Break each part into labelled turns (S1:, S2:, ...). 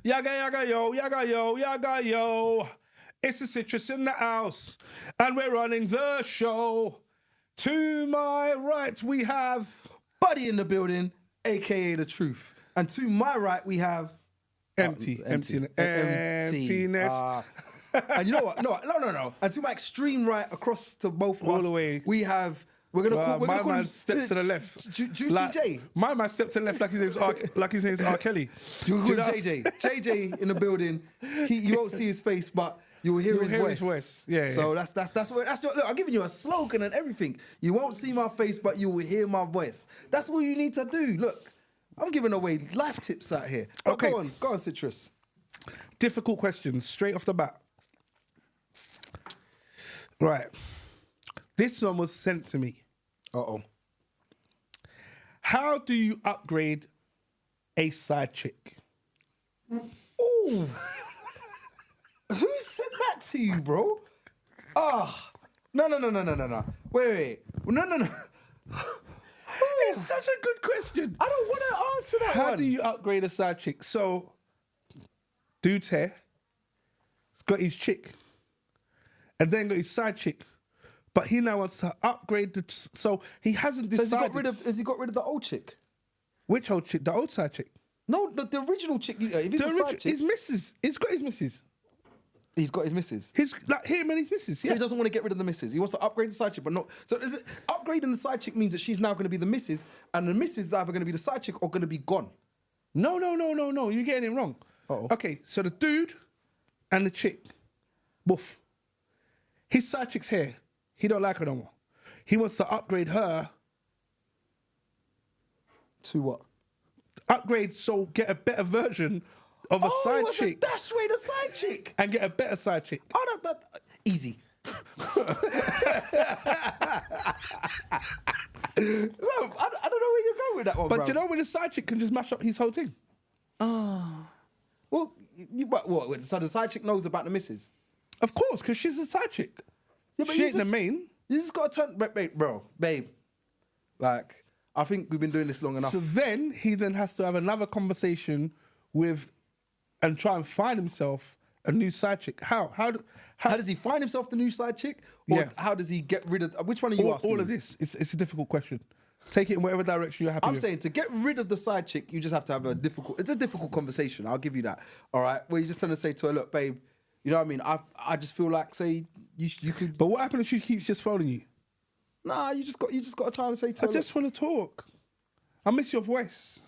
S1: Yaga yo. It's the Citrus in the house, and we're running the show. To my right, we have
S2: Buddy in the building, aka The Truth. And to my right, we have...
S1: Emptiness.
S2: And you know what? No. And to my extreme right, across to both of
S1: All
S2: us,
S1: the way.
S2: we have... We're gonna call
S1: my man
S2: him
S1: stepped to the left.
S2: Juicy
S1: like,
S2: J.
S1: My man stepped to the left like his name's R. Kelly.
S2: You call him JJ. JJ in the building. You won't see his face, but you will hear his voice.
S1: Yeah.
S2: So that's what. Look, I'm giving you a slogan and everything. You won't see my face, but you will hear my voice. That's all you need to do. Look, I'm giving away life tips out here. But
S1: Okay.
S2: Go on, Citrus.
S1: Difficult questions straight off the bat. Right. This one was sent to me.
S2: Uh-oh.
S1: How do you upgrade a side chick?
S2: Ooh. Who sent that to you, bro? Ah. No. Wait. No.
S1: It's such a good question.
S2: I don't want to answer that
S1: How
S2: one.
S1: do you upgrade a side chick? So, dude's here. He's got his chick. And then got his side chick. But he now wants to upgrade the... So he hasn't decided...
S2: So has he got rid of the old chick?
S1: Which old chick? The old side chick?
S2: No, the original chick. If he's the side chick...
S1: His missus. He's got his missus.
S2: He's got his missus.
S1: His, like him and his missus,
S2: So he doesn't want to get rid of the missus. He wants to upgrade the side chick, but not... So upgrading the side chick means that she's now going to be the missus, and the missus is either going to be the side chick or going to be gone.
S1: No. You're getting it wrong.
S2: Uh-oh.
S1: Okay, so the dude and the chick, boof. His side chick's here. He don't like her no more. He wants to upgrade her.
S2: To what?
S1: Upgrade, so get a better version of a side chick.
S2: That's way the side chick.
S1: And get a better side chick.
S2: Oh, that easy. No, I don't know where you're going with that one,
S1: But
S2: bro.
S1: you know when the side chick can just mash up his whole thing?
S2: Well, what? So the side chick knows about the missus?
S1: Of course, because she's a side chick.
S2: Yeah, but
S1: She
S2: you
S1: ain't the main.
S2: You just got to turn... Babe. Like, I think we've been doing this long enough.
S1: So then he has to have another conversation with and try and find himself a new side chick. How
S2: does he find himself the new side chick? Or
S1: Yeah.
S2: how does he get rid of... Which one are you asking
S1: all
S2: me?
S1: of this? It's a difficult question. Take it in whatever direction you're happy
S2: I'm
S1: with.
S2: saying to get rid of the side chick, you just have to have it's a difficult conversation. I'll give you that. All right? Where you're just trying to say to her, look, babe, you know what I mean? I just feel like, say, you could...
S1: But what happens if she keeps just phoning you?
S2: Nah, you just got to try and say to her,
S1: I just want to talk. I miss your voice.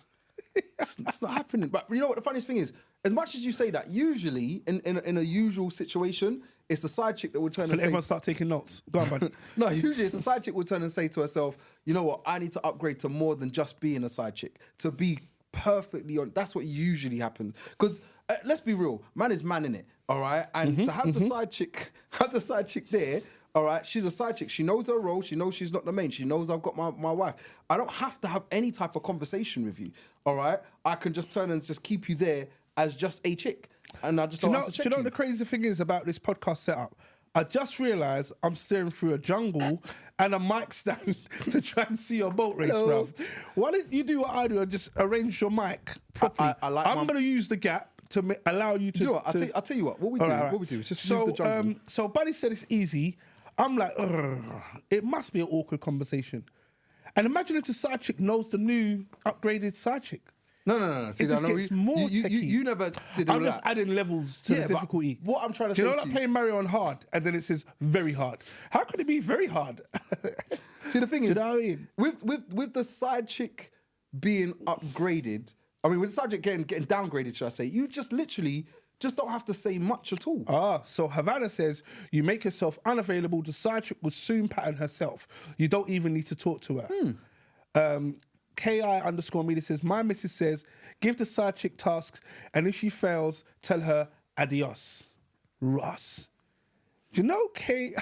S2: it's not happening. But you know what the funniest thing is? As much as you say that, usually in a usual situation, it's the side chick that would turn and say...
S1: everyone start taking notes. Go on, man.
S2: No, usually it's the side chick would turn and say to herself, you know what, I need to upgrade to more than just being a side chick. To be perfectly on... That's what usually happens. Because let's be real, man is man in it, all right? And to have the side chick, there... All right, she's a side chick. She knows her role. She knows she's not the main. She knows I've got my wife. I don't have to have any type of conversation with you. All right, I can just turn and just keep you there as just a chick, and I just don't have to check
S1: Do you know what the crazy thing is about this podcast setup? I just realised I'm staring through a jungle and a mic stand to try and see your boat race,
S2: Hello.
S1: bruv. Why don't you do what I do and just arrange your mic properly? I'm going to use the gap to allow you to...
S2: Do you know what? I'll tell you what. What we do is just use the jungle.
S1: So Buddy said it's easy. I'm like, it must be an awkward conversation. And imagine if the side chick knows the new upgraded side chick.
S2: No. See,
S1: It just gets more techie.
S2: You never did all
S1: I'm just
S2: that.
S1: adding levels to the difficulty.
S2: What I'm trying to
S1: Do you
S2: say
S1: know
S2: to
S1: like
S2: you...
S1: playing Mario on hard and then it says very hard? How could it be very hard?
S2: See, the thing is,
S1: you know what I mean?
S2: with the side chick being upgraded, I mean, with the side chick getting downgraded, should I say, you just literally just don't have to say much at all.
S1: So Havana says, you make yourself unavailable, the side chick will soon pattern herself. You don't even need to talk to her. KI_media says, my missus says, give the side chick tasks, and if she fails, tell her adios. Ross. Do you know Kai_media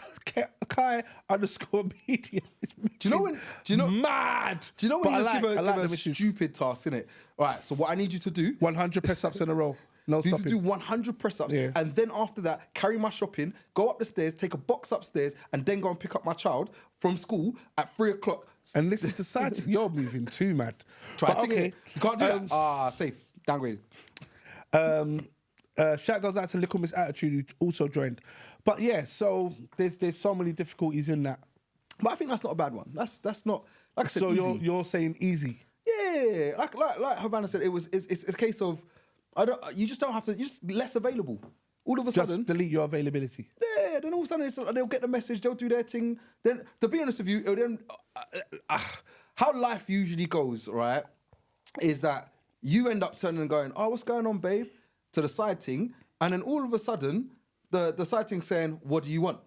S1: is mad?
S2: Do you know when
S1: But
S2: you just give her
S1: the missus.
S2: stupid task, innit? All right, so what I need you to do...
S1: 100 press-ups in a row. No
S2: You need to
S1: stopping.
S2: do 100 press-ups,
S1: Yeah.
S2: and then after that, carry my shopping, go up the stairs, take a box upstairs, and then go and pick up my child from school at 3 o'clock.
S1: And this is the side chick. You're moving too mad.
S2: Try
S1: But
S2: to okay. You can't do that. Safe. Downgraded.
S1: Shout goes out to Little Miss Attitude, who also joined. But yeah, so there's so many difficulties in that.
S2: But I think that's not a bad one. That's not like I said.
S1: So
S2: easy.
S1: you're saying easy.
S2: Yeah, like Havana said, it's a case of you just don't have to. You're just less available. All of a sudden,
S1: Just delete your availability.
S2: yeah. Then all of a sudden, they'll get the message. They'll do their thing. Then, to be honest with you, then how life usually goes, right, is that you end up turning and going, "Oh, what's going on, babe?" to the side thing, and then all of a sudden, the side thing saying, "What do you want?"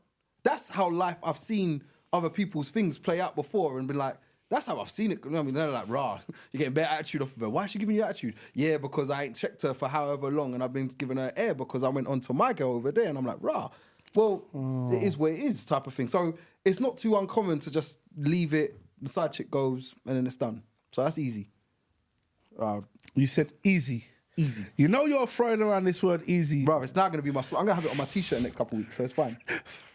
S2: That's how life. I've seen other people's things play out before and been like. That's how I've seen it. I mean, they're like, rah, you're getting better attitude off of her. Why is she giving you attitude? Yeah, because I ain't checked her for however long and I've been giving her air because I went on to my girl over there. And I'm like, rah, well, it is what it is type of thing. So it's not too uncommon to just leave it, the side chick goes, and then it's done. So that's easy.
S1: You said easy.
S2: Easy.
S1: You know you're throwing around this word easy.
S2: Bro, it's now going to be I'm going to have it on my T-shirt the next couple of weeks, so it's fine.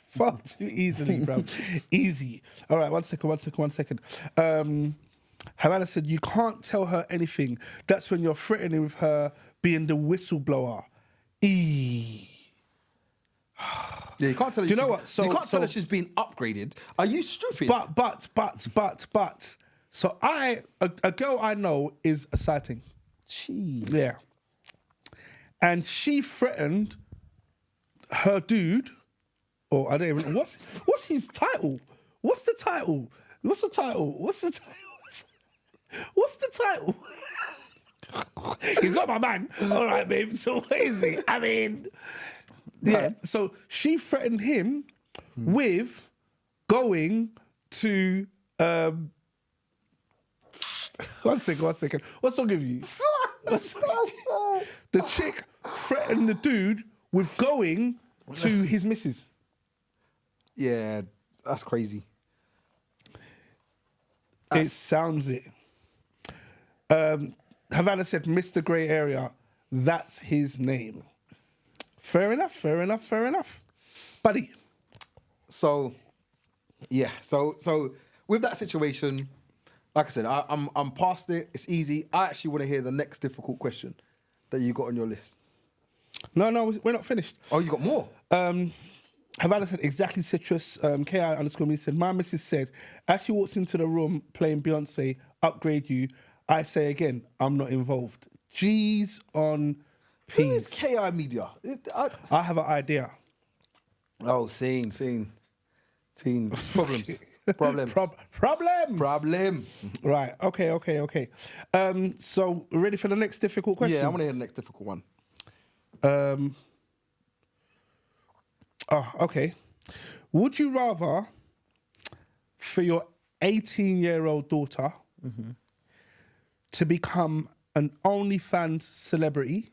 S1: Far too easily, bro. Easy. All right, one second. Havana said, you can't tell her anything. That's when you're threatening with her being the whistleblower. Yeah,
S2: you can't tell her.
S1: Do you know what?
S2: You can't tell her she's been upgraded. Are you stupid?
S1: But. So a girl I know is a sighting.
S2: Jeez.
S1: Yeah. And she threatened her dude. Or I don't even know. What's his title? What's the title? He's not my man. All right, babe. So what is he? I mean, yeah. So she threatened him with going to. One second. What's I'll give you? The chick threatened the dude with going to his missus.
S2: Yeah, that's crazy.
S1: It sounds it. Havana said, Mr. Grey Area, that's his name. Fair enough. Buddy.
S2: So, yeah. So with that situation, like I said, I'm past it. It's easy. I actually want to hear the next difficult question that you got on your list.
S1: No, we're not finished.
S2: Oh, you got more?
S1: Havana said, exactly citrus. KI_me said, my missus said, as she walks into the room playing Beyonce, upgrade you, I say again, I'm not involved. G's on P's.
S2: Who is KI Media?
S1: I have an idea.
S2: Oh, scene. Problems. Problem.
S1: Right, okay. So, ready for the next difficult question?
S2: Yeah, I want to hear the next difficult one.
S1: Okay. Would you rather, for your 18-year-old daughter to become an OnlyFans celebrity,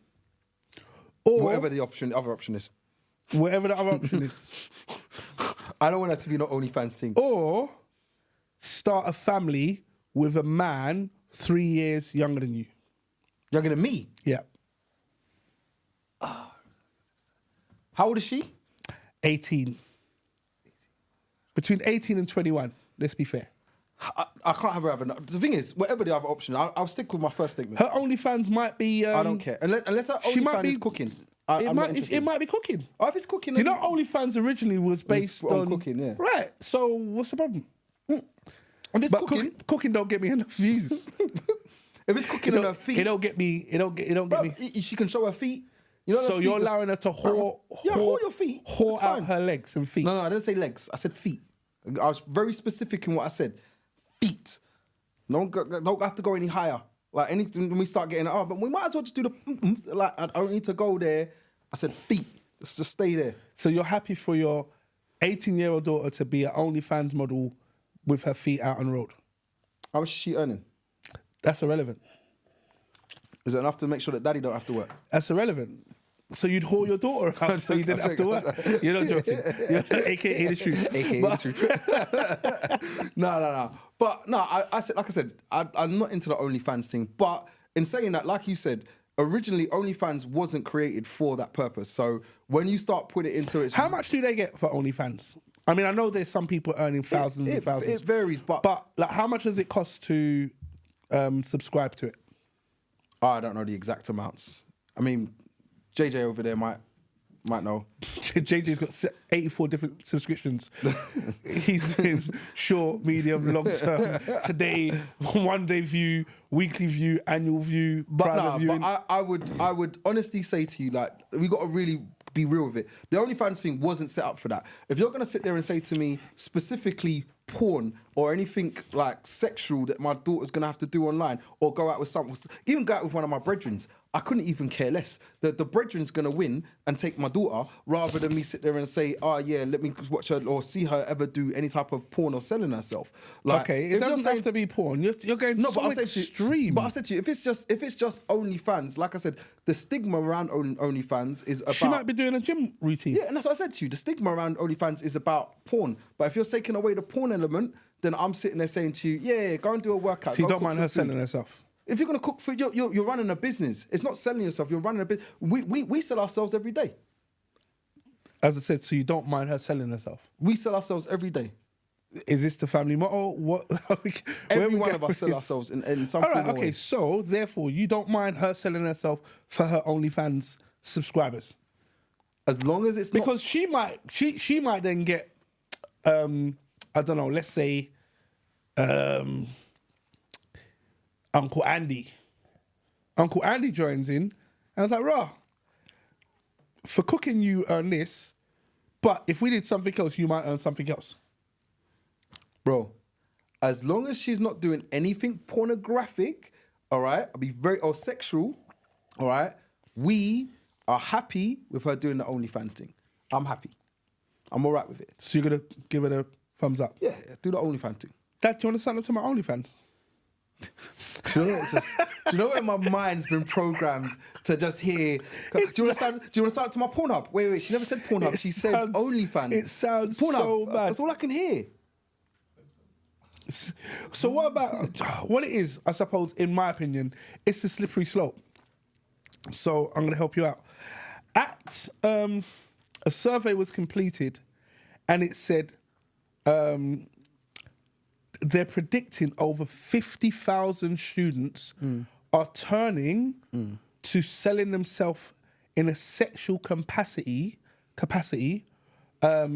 S1: or
S2: whatever the other option is?
S1: Whatever the other option is.
S2: I don't want that to be no OnlyFans thing.
S1: Or start a family with a man 3 years younger than you.
S2: Younger than me?
S1: Yeah.
S2: How old is she?
S1: 18. Between 18 and 21, let's be fair.
S2: I can't have her have enough. The thing is, whatever the other option, I'll stick with my first statement.
S1: Her OnlyFans might be...
S2: I don't care. Unless her OnlyFans is cooking.
S1: It might be cooking.
S2: Oh, if it's cooking...
S1: Do you know OnlyFans originally was based on...
S2: cooking, yeah.
S1: Right. So what's the problem?
S2: And it's
S1: But
S2: cooking.
S1: Cooking don't get me enough views.
S2: If it's cooking on her feet...
S1: It don't get me...
S2: She can show her feet. You know,
S1: so you're allowing her to whore
S2: your feet.
S1: Whore out her legs and feet.
S2: No, I didn't say legs. I said feet. I was very specific in what I said. Feet. Don't have to go any higher. Like anything when we start getting, but we might as well just do the like. I don't need to go there. I said feet. Just stay there.
S1: So you're happy for your 18-year-old daughter to be an OnlyFans model with her feet out on the road?
S2: How much is she earning?
S1: That's irrelevant.
S2: Is it enough to make sure that daddy don't have to work?
S1: That's irrelevant. So you'd haul your daughter out so you didn't have to work. You're not joking. AKA the truth.
S2: AKA the truth. No. But no, I said, like I said, I'm not into the OnlyFans thing. But in saying that, like you said, originally OnlyFans wasn't created for that purpose. So when you start putting it into it...
S1: How much do they get for OnlyFans? I mean, I know there's some people earning thousands and thousands.
S2: It varies, but
S1: like, how much does it cost to subscribe to it?
S2: I don't know the exact amounts. I mean, JJ over there might know.
S1: JJ's got 84 different subscriptions. He's in short, medium, long term, today, 1 day view, weekly view, annual view, private viewing.
S2: But I would honestly say to you, like, we got to really be real with it. The OnlyFans thing wasn't set up for that. If you're gonna sit there and say to me specifically porn or anything like sexual that my daughter's gonna have to do online, or go out with someone, even go out with one of my brethrens, I couldn't even care less. The brethren's gonna win and take my daughter rather than me sit there and say, oh yeah, let me watch her or see her ever do any type of porn or selling herself. Like,
S1: okay, it doesn't have to be porn. You're going so extreme.
S2: But I said to you, if it's just OnlyFans, like I said, the stigma around OnlyFans is about.
S1: She might be doing a gym routine.
S2: Yeah, and that's what I said to you. The stigma around OnlyFans is about porn. But if you're taking away the porn element, then I'm sitting there saying to you, yeah, go and do a workout.
S1: So you don't mind her selling herself?
S2: If you're going to cook food, you're running a business. It's not selling yourself, you're running a business. We sell ourselves every day.
S1: As I said, so you don't mind her selling herself?
S2: We sell ourselves every day.
S1: Is this the family motto? What?
S2: Every one of us sell ourselves in some form. All right,
S1: okay, so therefore you don't mind her selling herself for her OnlyFans subscribers?
S2: As long as it's not...
S1: Because she might then get, I don't know, let's say... Uncle Andy joins in, and I was like, rah, for cooking you earn this, but if we did something else, you might earn something else.
S2: Bro, as long as she's not doing anything pornographic, all right, or sexual, all right, we are happy with her doing the OnlyFans thing. I'm happy. I'm all right with it.
S1: So you're going to give it a thumbs up?
S2: Yeah, do the OnlyFans thing.
S1: Dad, do you want to sign up to my OnlyFans?
S2: Do you know when my mind's been programmed to just hear? Do you want to sign up to my Pornhub? Wait. She never said Pornhub. She said OnlyFans.
S1: It sounds
S2: Pornhub.
S1: So bad.
S2: That's all I can hear.
S1: So what about what it is? I suppose, in my opinion, it's a slippery slope. So I'm going to help you out. A survey was completed, and it said. They're predicting over 50,000 students are turning to selling themselves in a sexual capacity at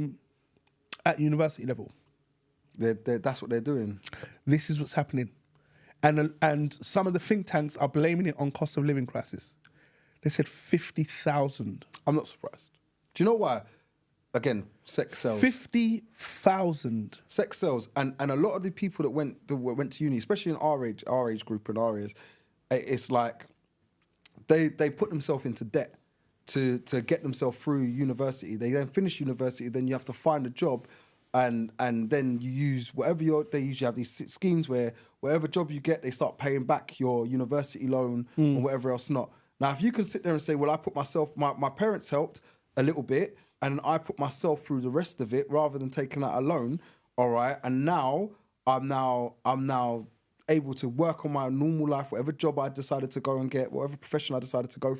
S1: university level.
S2: That's what they're doing.
S1: This is what's happening. And some of the think tanks are blaming it on cost of living crisis. They said 50,000.
S2: I'm not surprised. Do you know why? Again, sex sells.
S1: 50,000.
S2: Sex sells, and a lot of the people that went to uni, especially in our age group and our areas, it's like they put themselves into debt to get themselves through university. They then finish university, then you have to find a job, and then you use they usually have these schemes where whatever job you get, they start paying back your university loan or whatever else not. Now, if you can sit there and say, well, I put myself, my parents helped a little bit, and I put myself through the rest of it rather than taking out a loan, all right? And now I'm now able to work on my normal life, whatever job I decided to go and get, whatever profession I decided to go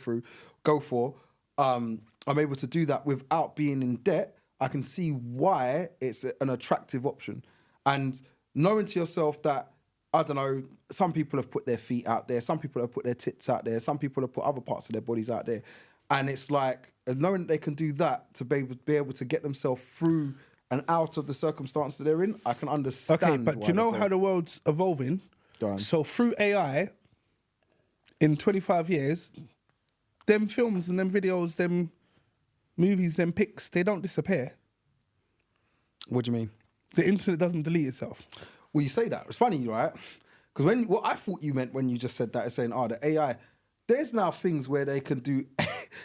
S2: for. I'm able to do that without being in debt. I can see why it's an attractive option. And knowing to yourself that, I don't know, some people have put their feet out there, some people have put their tits out there, some people have put other parts of their bodies out there. And it's like, knowing that they can do that to be able to get themselves through and out of the circumstance that they're in, I can understand.
S1: Okay, but do you know how the world's evolving?
S2: Go on.
S1: So through AI, in 25 years, them films and them videos, them movies, them pics, they don't disappear.
S2: What do you mean?
S1: The internet doesn't delete itself.
S2: Well, you say that. It's funny, right? Because what I thought you meant when you just said that is saying, the AI... There's now things where they can do,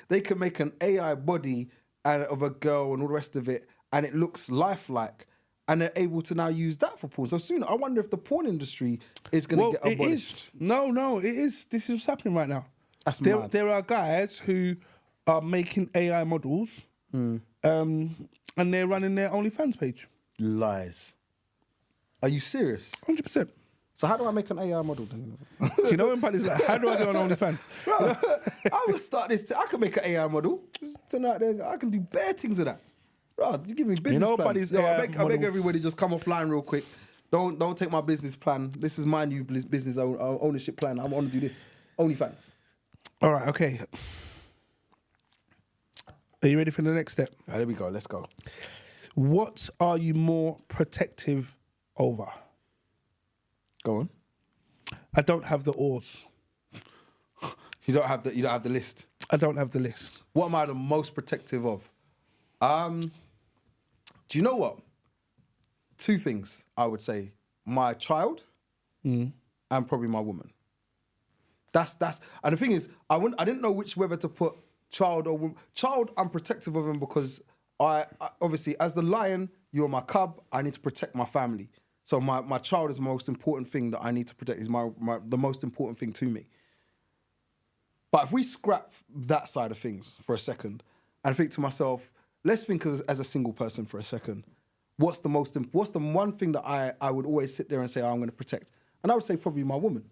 S2: they can make an AI body of a girl and all the rest of it, and it looks lifelike, and they're able to now use that for porn. So soon, I wonder if the porn industry is going to get abolished.
S1: No, it is. This is what's happening right now.
S2: That's mad.
S1: There are guys who are making AI models, and they're running their OnlyFans page.
S2: Lies. Are you serious?
S1: 100%.
S2: So how do I make an AI model then?
S1: Do you know when somebody's like, how do I get on OnlyFans?
S2: Bro, I will start this. I can make an AI model. Tonight, I can do bare things with that. Bro, you give me business
S1: Nobody's
S2: plans. Yo, I
S1: AI
S2: beg
S1: model.
S2: everybody just come offline real quick. Don't take my business plan. This is my new business ownership plan. I want to do this. OnlyFans.
S1: All right, okay. Are you ready for the next step?
S2: Right, there we go. Let's go.
S1: What are you more protective over?
S2: Go on.
S1: I don't have the ors.
S2: You don't have the list.
S1: I don't have the list.
S2: What am I the most protective of? Do you know what? Two things I would say: my child and probably my woman. That's and the thing is, I didn't know whether to put child or woman. Child, I'm protective of him because I obviously, as the lion, you're my cub. I need to protect my family. So my child is the most important thing that I need to protect. Is the most important thing to me. But if we scrap that side of things for a second and think to myself, let's think as a single person for a second. What's the one thing that I would always sit there and say, I'm going to protect? And I would say probably my woman.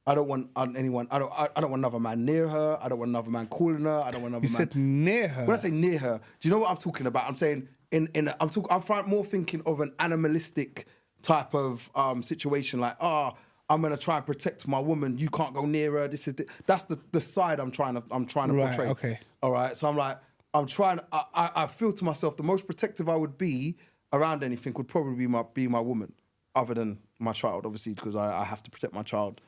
S2: I don't want anyone. I don't want another man near her. I don't want another man calling her. I don't want another man.
S1: You said near her.
S2: When I say near her, do you know what I'm talking about? I'm saying I'm more thinking of an animalistic type of situation, like I'm gonna try and protect my woman. You can't go near her. That's the side I'm trying to portray.
S1: Okay.
S2: All right. So I'm like, I feel to myself the most protective I would be around anything would probably be my woman, other than my child, obviously, because I have to protect my child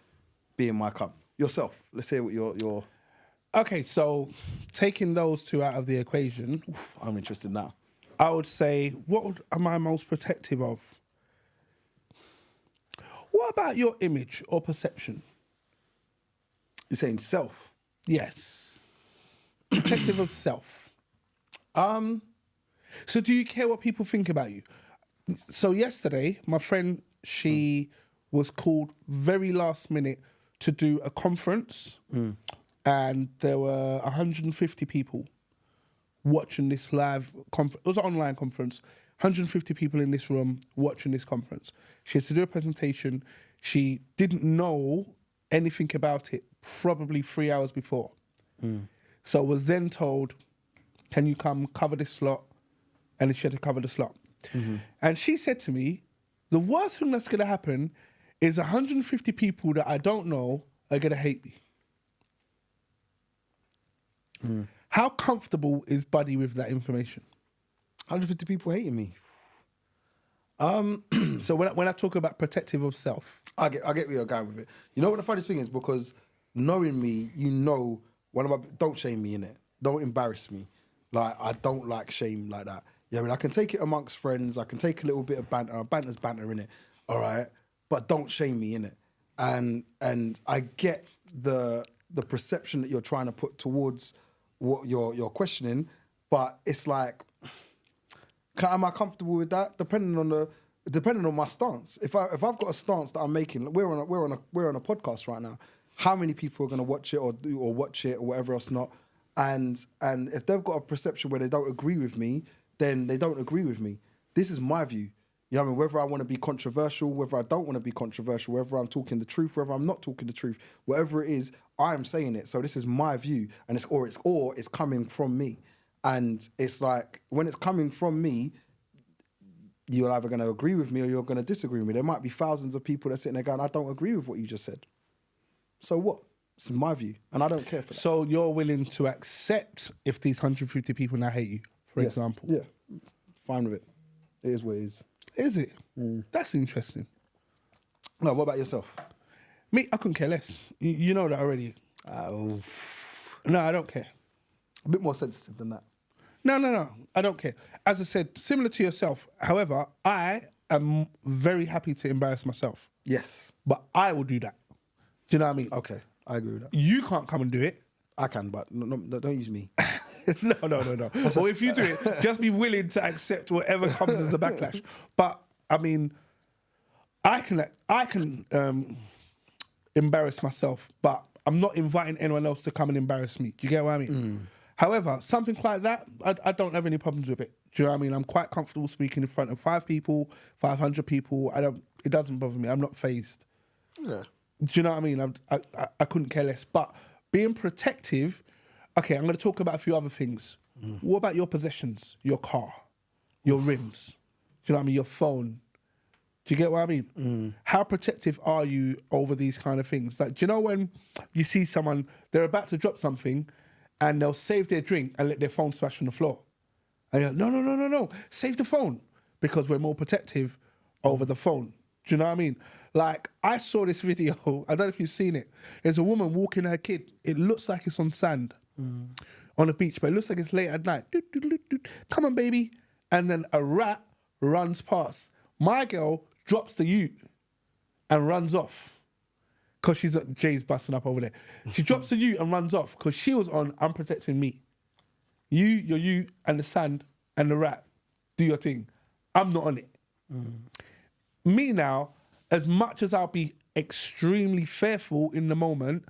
S2: being my cub. Yourself. Let's hear what your.
S1: Okay, so taking those two out of the equation,
S2: I'm interested now.
S1: I would say, am I most protective of? What about your image or perception?
S2: You're saying self?
S1: Yes. Protective of self. So do you care what people think about you? So yesterday, my friend, she was called very last minute to do a conference, and there were 150 people watching this live conference. It was an online conference. 150 people in this room watching this conference. She had to do a presentation. She didn't know anything about it probably 3 hours before. So was then told, can you come cover this slot? And she had to cover the slot. And she said to me, the worst thing that's going to happen is 150 people that I don't know are going to hate me. How comfortable is Buddy with that information?
S2: 150 people hating me.
S1: So when I talk about protective of self,
S2: I get where you're going with it. You know what the funniest thing is? Because knowing me, you know, don't shame me, innit? Don't embarrass me. Like, I don't like shame like that. Yeah, I mean, I can take it amongst friends. I can take a little bit of banter. Banter's banter, innit? All right? But don't shame me, innit? And I get the perception that you're trying to put towards what you're questioning, but it's like, am I comfortable with that? Depending on my stance. If I've got a stance that I'm making, we're on a podcast right now. How many people are going to watch it or watch it or whatever else not? And if they've got a perception where they don't agree with me, then they don't agree with me. This is my view. You know what I mean? Whether I want to be controversial, whether I don't want to be controversial, whether I'm talking the truth, whether I'm not talking the truth, whatever it is, I'm saying it. So this is my view, and it's coming from me. And it's like, when it's coming from me, you're either going to agree with me or you're going to disagree with me. There might be thousands of people that are sitting there going, I don't agree with what you just said. So what? It's my view, and I don't care for that.
S1: So you're willing to accept if these 150 people now hate you, for example?
S2: Yeah, fine with it. It is what it is.
S1: Is it? That's interesting.
S2: No, what about yourself?
S1: Me, I couldn't care less. You know that already. No, I don't care.
S2: A bit more sensitive than that.
S1: No. I don't care. As I said, similar to yourself. However, I am very happy to embarrass myself.
S2: Yes.
S1: But I will do that. Do you know what I mean?
S2: Okay, I agree with that.
S1: You can't come and do it.
S2: I can, but no, don't use me.
S1: No. Or if you do it, just be willing to accept whatever comes as a backlash. But I mean, I can embarrass myself, but I'm not inviting anyone else to come and embarrass me. Do you get what I mean? However, something like that, I don't have any problems with it. Do you know what I mean? I'm quite comfortable speaking in front of 5 people, 500 people. It doesn't bother me. I'm not fazed.
S2: Yeah.
S1: Do you know what I mean? I couldn't care less. But being protective, okay, I'm going to talk about a few other things. What about your possessions, your car? your rims. Do you know what I mean? Your phone. Do you get what I mean? How protective are you over these kind of things? Like, do you know when you see someone, they're about to drop something and they'll save their drink and let their phone smash on the floor? And you're like, no, save the phone, because we're more protective over the phone. Do you know what I mean? Like, I saw this video, I don't know if you've seen it. There's a woman walking her kid. It looks like it's on sand on the beach, but it looks like it's late at night. Come on, baby. And then a rat runs past. My girl drops the ute and runs off because Jay's busting up over there. She drops the ute and runs off because she was on, I'm protecting me. Your ute and the sand and the rat, do your thing. I'm not on it. Me now, as much as I'll be extremely fearful in the moment,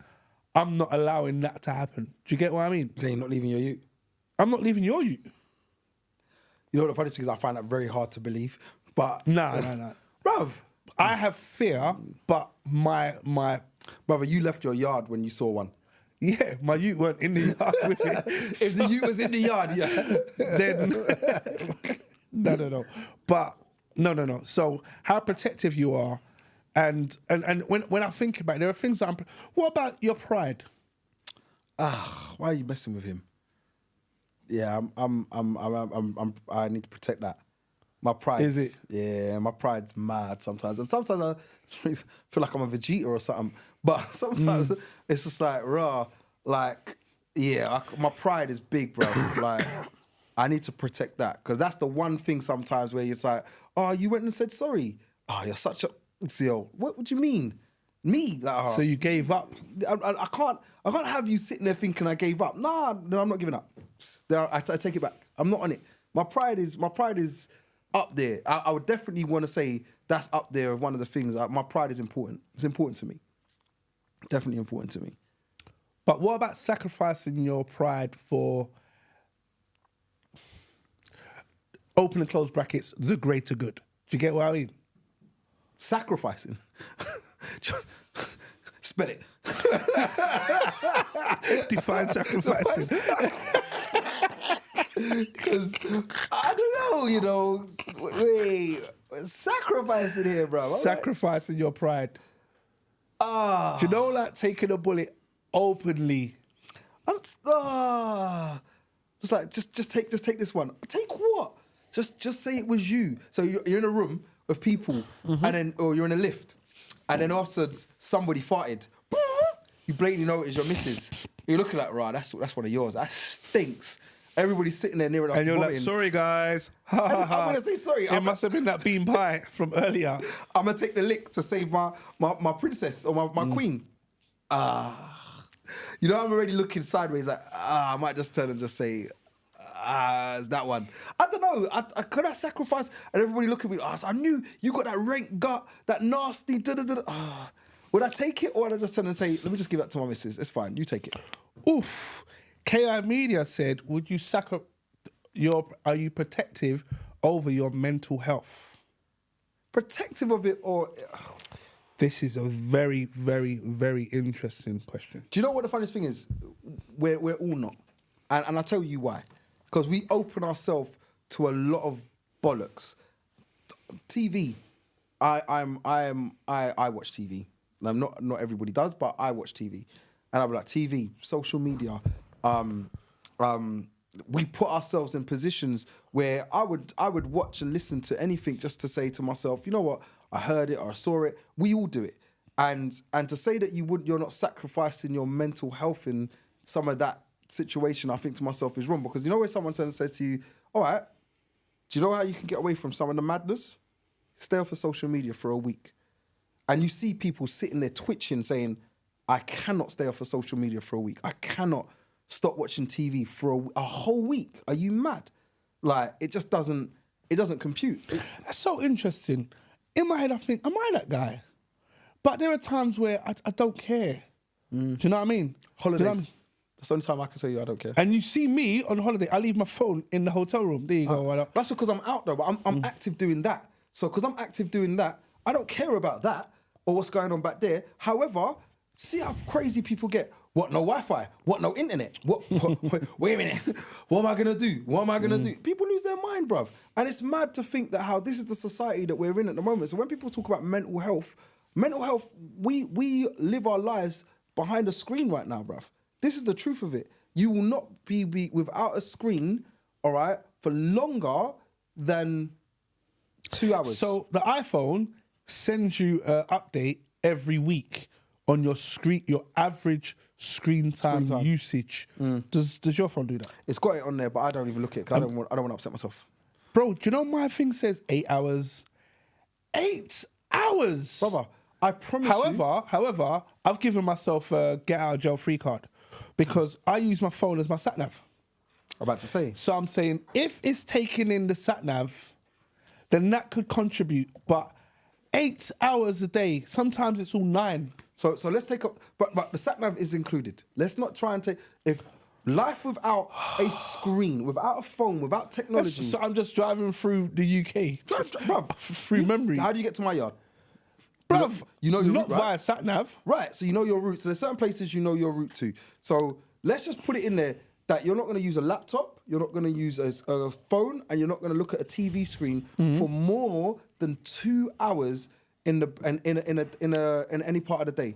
S1: I'm not allowing that to happen. Do you get what I mean?
S2: Then you're not leaving your ute.
S1: I'm not leaving your ute.
S2: You know what the funny thing is? I find that very hard to believe. But
S1: No.
S2: bruv,
S1: I have fear, but my
S2: brother, you left your yard when you saw one.
S1: yeah, my ute weren't in the yard with it.
S2: If the ute was in the yard, yeah.
S1: Then no. But no. So how protective you are, and when I think about it, there are things that what about your pride?
S2: Why are you messing with him? Yeah, I need to protect that. My pride.
S1: Is it?
S2: Yeah, my pride's mad sometimes. And sometimes I feel like I'm a Vegeta or something. But sometimes it's just like, raw. Like, yeah, my pride is big, bro. Like, I need to protect that. Because that's the one thing sometimes where it's like, oh, you went and said sorry. Oh, you're such a... CEO. What do you mean? Me? Like,
S1: So you gave up?
S2: I can't have you sitting there thinking I gave up. Nah, no, I'm not giving up. I take it back. I'm not on it. My pride is up there. I would definitely want to say that's up there of one of the things. My pride is important. It's important to me. Definitely important to me.
S1: But what about sacrificing your pride for, open and close brackets, the greater good? Do you get what I mean?
S2: Sacrificing. Spell it.
S1: Define sacrificing.
S2: Because I don't know, wait, sacrificing here, bro.
S1: Sacrificing your pride. Do you know, like taking a bullet openly?
S2: It's like just take this one. Take what? Just say it was you. So you're in a room of people, and then or you're in a lift, and then afterwards somebody farted. You blatantly know it's your missus. You're looking like, right, that's one of yours. That stinks. Everybody's sitting there near enough.
S1: And you're like, sorry guys.
S2: I'm gonna say sorry.
S1: It must have been that bean pie from earlier.
S2: I'm gonna take the lick to save my princess or my queen. You know, I'm already looking sideways like, I might just turn and just say, it's that one. I don't know. Could I sacrifice? And everybody look at me, I knew you got that rank gut, that nasty Would I take it, or would I just turn and say, let me just give that to my missus? It's fine, you take it.
S1: Oof. KI Media said, would you are you protective over your mental health?
S2: Protective of it, or...
S1: This is a very, very, very interesting question.
S2: Do you know what the funniest thing is? We're all not. And I'll tell you why. Because we open ourselves to a lot of bollocks. TV. I watch TV. Not everybody does, but I watch TV. And I'll be like, TV, social media. We put ourselves in positions where I would watch and listen to anything just to say to myself, you know what, I heard it or I saw it. We all do it. And to say that you're not sacrificing your mental health in some of that situation, I think to myself is wrong. Because you know when someone says to you, all right, do you know how you can get away from some of the madness? Stay off of social media for a week. And you see people sitting there twitching saying, I cannot stay off of social media for a week. I cannot stop watching TV for a whole week. Are you mad? Like, it just doesn't compute.
S1: That's so interesting. In my head, I think, am I that guy? But there are times where I don't care. Do you know what I mean?
S2: Holidays.
S1: Do you know what I mean?
S2: That's the only time I can tell you I don't care.
S1: And you see me on holiday, I leave my phone in the hotel room. There you go.
S2: That's because I'm out though, but I'm active doing that. So because I'm active doing that, I don't care about that or what's going on back there. However, See how crazy people get. What, no Wi-Fi? What, no internet? What wait a minute. What am I going to do? What am I going to do? People lose their mind, bruv. And it's mad to think that how this is the society that we're in at the moment. So when people talk about mental health, we live our lives behind a screen right now, bruv. This is the truth of it. You will not be without a screen, all right, for longer than 2 hours.
S1: So the iPhone sends you an update every week on your average screen time usage. Does your phone do that?
S2: It's got it on there, but I don't even look at it because I don't want to upset myself.
S1: Bro, do you know my thing says 8 hours? 8 hours!
S2: Brother, I promise
S1: However, I've given myself a get out of jail free card because I use my phone as my sat-nav.
S2: I'm about to say.
S1: So I'm saying if it's taking in the sat-nav, then that could contribute. But 8 hours a day, sometimes it's all 9.
S2: So let's take up, but the sat-nav is included. Let's not try and take, if life without a screen, without a phone, without technology.
S1: So I'm just driving through the UK.
S2: Bruv,
S1: through memory.
S2: How do you get to my yard?
S1: Bruv,
S2: you know your
S1: not
S2: route, right?
S1: via sat-nav.
S2: Right, so you know your route. So there's certain places you know your route to. So let's just put it in there that you're not going to use a laptop, you're not going to use a phone, and you're not going to look at a TV screen for more than 2 hours in any part of the day.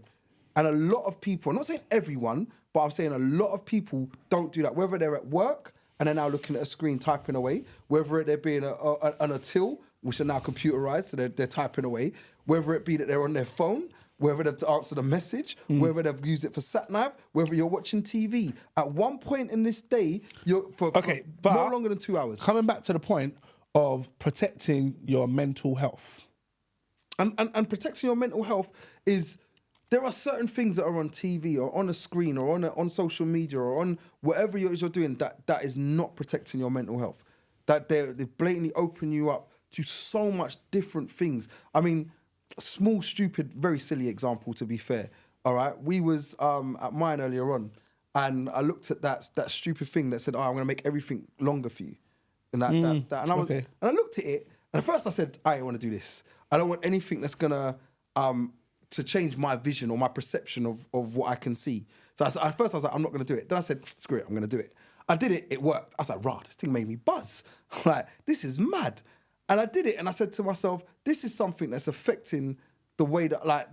S2: And a lot of people, I'm not saying everyone, but I'm saying a lot of people don't do that. Whether they're at work and they're now looking at a screen typing away, whether they're being on a till, which are now computerized, so they're typing away, whether it be that they're on their phone, whether they've answered a message, whether they've used it for sat-nav, whether you're watching TV. At one point in this day, you're for no longer than 2 hours.
S1: Coming back to the point of protecting your mental health.
S2: And protecting your mental health is, there are certain things that are on TV or on a screen or on social media or on whatever you're doing that is not protecting your mental health. That they blatantly open you up to so much different things. I mean, small, stupid, very silly example, to be fair. All right, we was at mine earlier on, and I looked at that stupid thing that said, "Oh, I'm going to make everything longer for you," and and I looked at it, and at first I said, "I don't want to do this. I don't want anything that's gonna to change my vision or my perception of what I can see." So at first I was like, "I'm not going to do it." Then I said, "Screw it, I'm going to do it." I did it. It worked. I was like, "Rah, this thing made me buzz. I'm like, this is mad." And I did it, and I said to myself, this is something that's affecting the way that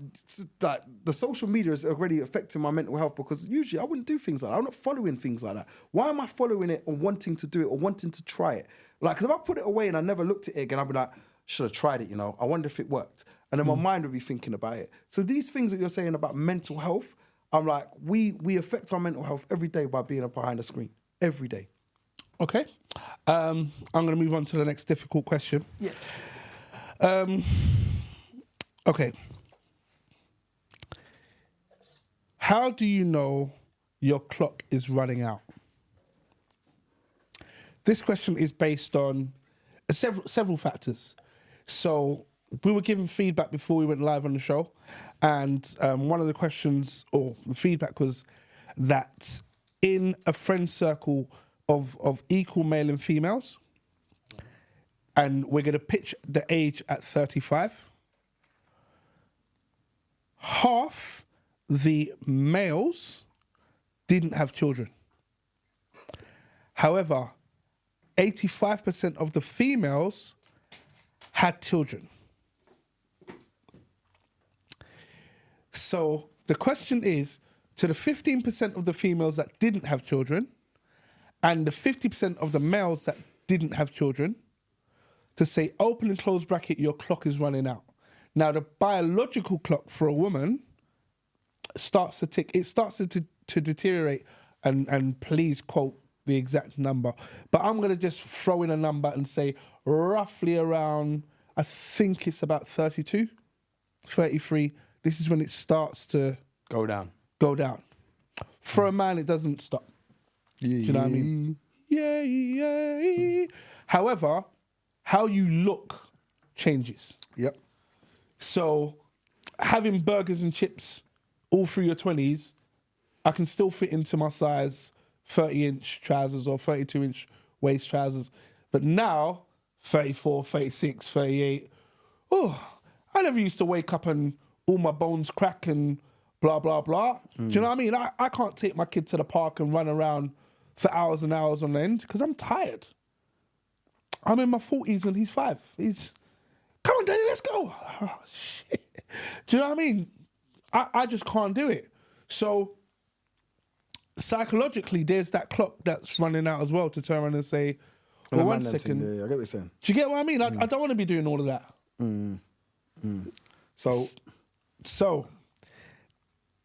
S2: the social media is already affecting my mental health, because usually I wouldn't do things like that. I'm not following things like that. Why am I following it or wanting to do it or wanting to try it? Like, because if I put it away and I never looked at it again, I'd be like, should have tried it, I wonder if it worked. And then my mind would be thinking about it. So these things that you're saying about mental health, I'm like, we affect our mental health every day by being behind a screen. Every day.
S1: Okay. I'm going to move on to the next difficult question.
S2: Yeah.
S1: Okay. How do you know your clock is running out? This question is based on several factors. So we were given feedback before we went live on the show, and one of the questions or the feedback was that in a friend circle of equal male and females, and we're going to pitch the age at 35, half the males didn't have children. However, 85% of the females had children. So the question is, to the 15% of the females that didn't have children and the 50% of the males that didn't have children, to say, open and close bracket, your clock is running out. Now, the biological clock for a woman starts to tick. It starts to deteriorate, and please quote the exact number. But I'm going to just throw in a number and say roughly around, I think it's about 32, 33. This is when it starts to
S2: go down.
S1: For a man, it doesn't stop. Do you know what I mean? Yeah. However, how you look changes.
S2: Yep.
S1: So having burgers and chips all through your 20s, I can still fit into my size 30-inch trousers or 32-inch waist trousers. But now, 34, 36, 38, I never used to wake up and all my bones crack and blah, blah, blah. Do you know what I mean? I can't take my kid to the park and run around for hours and hours on end because I'm tired. I'm in my 40s and he's 5. Come on, Daddy, let's go. Oh, shit. Do you know what I mean? I just can't do it. So psychologically, there's that clock that's running out as well to turn around and say, well, 1 second.
S2: Yeah, I get what you're saying.
S1: Do you get what I mean? I don't want to be doing all of that. So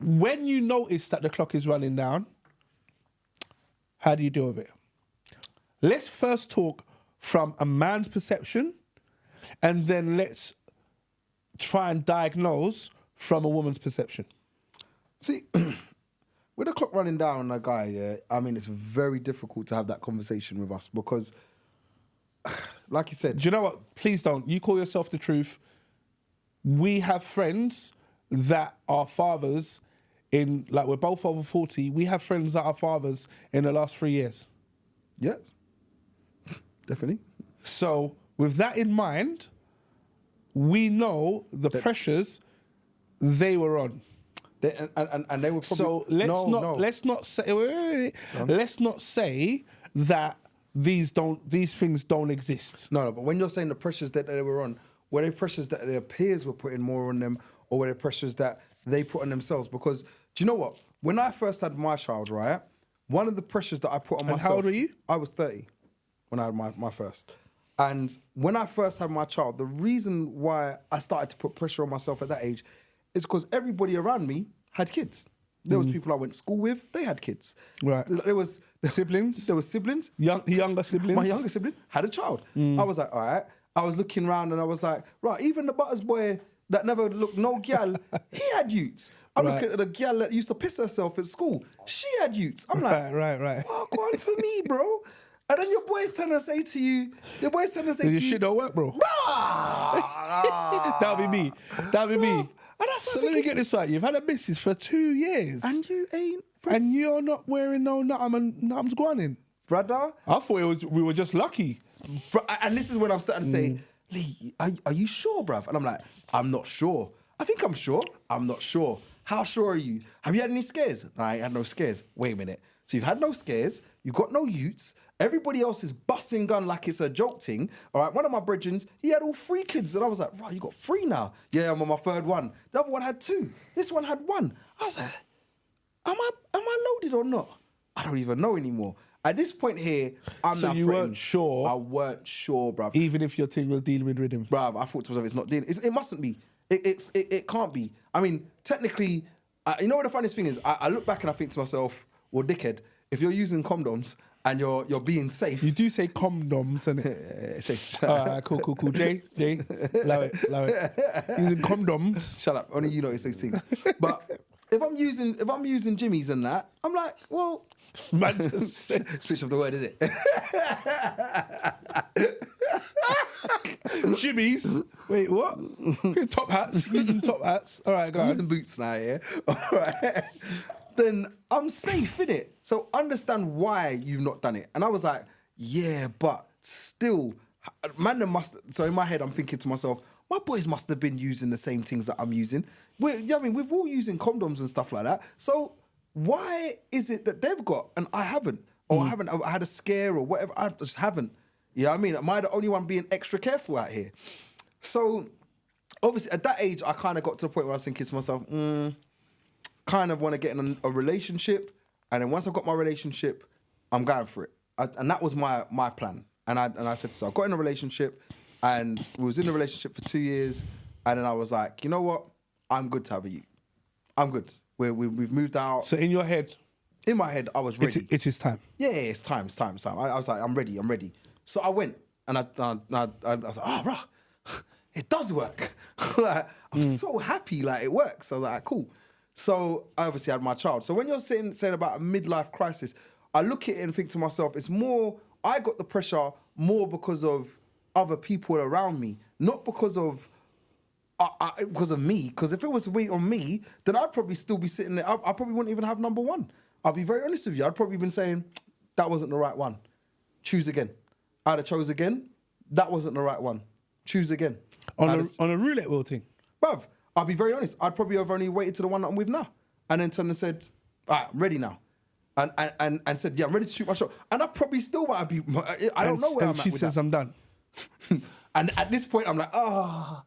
S1: when you notice that the clock is running down, how do you deal with it? Let's first talk from a man's perception, and then let's try and diagnose from a woman's perception.
S2: See, with the clock running down, a guy, yeah, I mean, it's very difficult to have that conversation with us because, like you said...
S1: Do you know what? Please don't. You call yourself the truth. We have friends that are fathers in, like, we're both over 40. We have friends that are fathers in the last 3 years.
S2: Yes, definitely.
S1: So with that in mind, we know the pressures they were on.
S2: And they were probably...
S1: So let's not say wait. Let's not say that these things don't exist.
S2: No, but when you're saying the pressures that they were on, were they pressures that their peers were putting more on them, or were they pressures that they put on themselves? Because do you know what? When I first had my child, right, one of the pressures that I put on myself...
S1: And how old were you?
S2: I was 30 when I had my first. And when I first had my child, the reason why I started to put pressure on myself at that age is because everybody around me had kids. There was people I went to school with, they had kids.
S1: Right.
S2: There was
S1: siblings.
S2: There was siblings.
S1: Younger siblings.
S2: My younger sibling had a child. I was like, all right. I was looking around and I was like, right, even the Butters boy that never looked no gal, he had youths. I'm looking at the gal that used to piss herself at school. She had youths. I'm like,
S1: right.
S2: Oh, go on for me, bro. And then your boys trying to say to you, your shit
S1: don't work, bro. That'll be me. So let me get this right. You've had a missus for 2 years.
S2: And you ain't.
S1: And you're not wearing no nothing's going in.
S2: Brother.
S1: I thought we were just lucky.
S2: And this is when I'm starting to say, Lee, are you sure, bruv? And I'm like, I'm not sure. I think I'm sure. I'm not sure. How sure are you? Have you had any scares? No, I ain't had no scares. Wait a minute. So you've had no scares, you've got no youths, everybody else is busting gun like it's a joke thing. All right, one of my brethrens, he had all 3 kids. And I was like, right, you got 3 now? Yeah, I'm on my 3rd one. The other one had 2. This one had 1. I was like, am I loaded or not? I don't even know anymore. At this point here, I'm
S1: so
S2: now
S1: you
S2: threatened.
S1: weren't sure?
S2: I weren't sure, bruv.
S1: Even if your team was dealing with rhythm?
S2: Bruv, I thought to myself, it's not dealing. It mustn't be. It can't be. I mean, technically, you know what the funniest thing is? I look back and I think to myself, well, dickhead, if you're using condoms and you're being safe...
S1: You do say condoms, innit?
S2: Safe.
S1: All right, cool. Jay, allow it. Using condoms.
S2: Shut up. Only you notice those things. But if I'm using Jimmy's and that, I'm like, well...
S1: Man, just
S2: switch off the word, innit?
S1: Jimmy's. Wait, what? Top hats. Using top hats. All right, go on.
S2: Using boots now, yeah? All right. Then I'm safe, innit? So understand why you've not done it. And I was like, yeah, but still, man, so in my head, I'm thinking to myself, my boys must have been using the same things that I'm using. We're all using condoms and stuff like that. So why is it that they've got and I haven't? Or I had a scare or whatever. I just haven't. You know what I mean? Am I the only one being extra careful out here? So obviously at that age, I kind of got to the point where I was thinking to myself, kind of want to get in a relationship. And then once I've got my relationship, I'm going for it. And that was my plan. And I said, so I got in a relationship and we was in a relationship for 2 years. And then I was like, you know what? I'm good to have a youth. I'm good. We've moved out.
S1: So in your head?
S2: In my head, I was ready.
S1: It is time.
S2: Yeah, it's time. I was like, I'm ready. So I went and I was like, oh, bro, it does work. Like, I'm so happy, like it works. I was like, cool. So I obviously had my child. So when you're saying about a midlife crisis, I look at it and think to myself, it's more, I got the pressure more because of other people around me, not because of me. Because if it was weight on me, then I'd probably still be sitting there. I probably wouldn't even have number 1. I'll be very honest with you. I'd probably been saying, that wasn't the right one. Choose again. I'd have chose again. That wasn't the right one. Choose again.
S1: On a roulette wheel thing?
S2: Bruv, I'll be very honest. I'd probably have only waited to the one that I'm with now. and then turned and said, all right, I'm ready now. And said, yeah, I'm ready to shoot my shot. And I probably still might be, I don't know where I'm at
S1: she
S2: with
S1: says,
S2: that.
S1: I'm done.
S2: And at this point, I'm like, gonna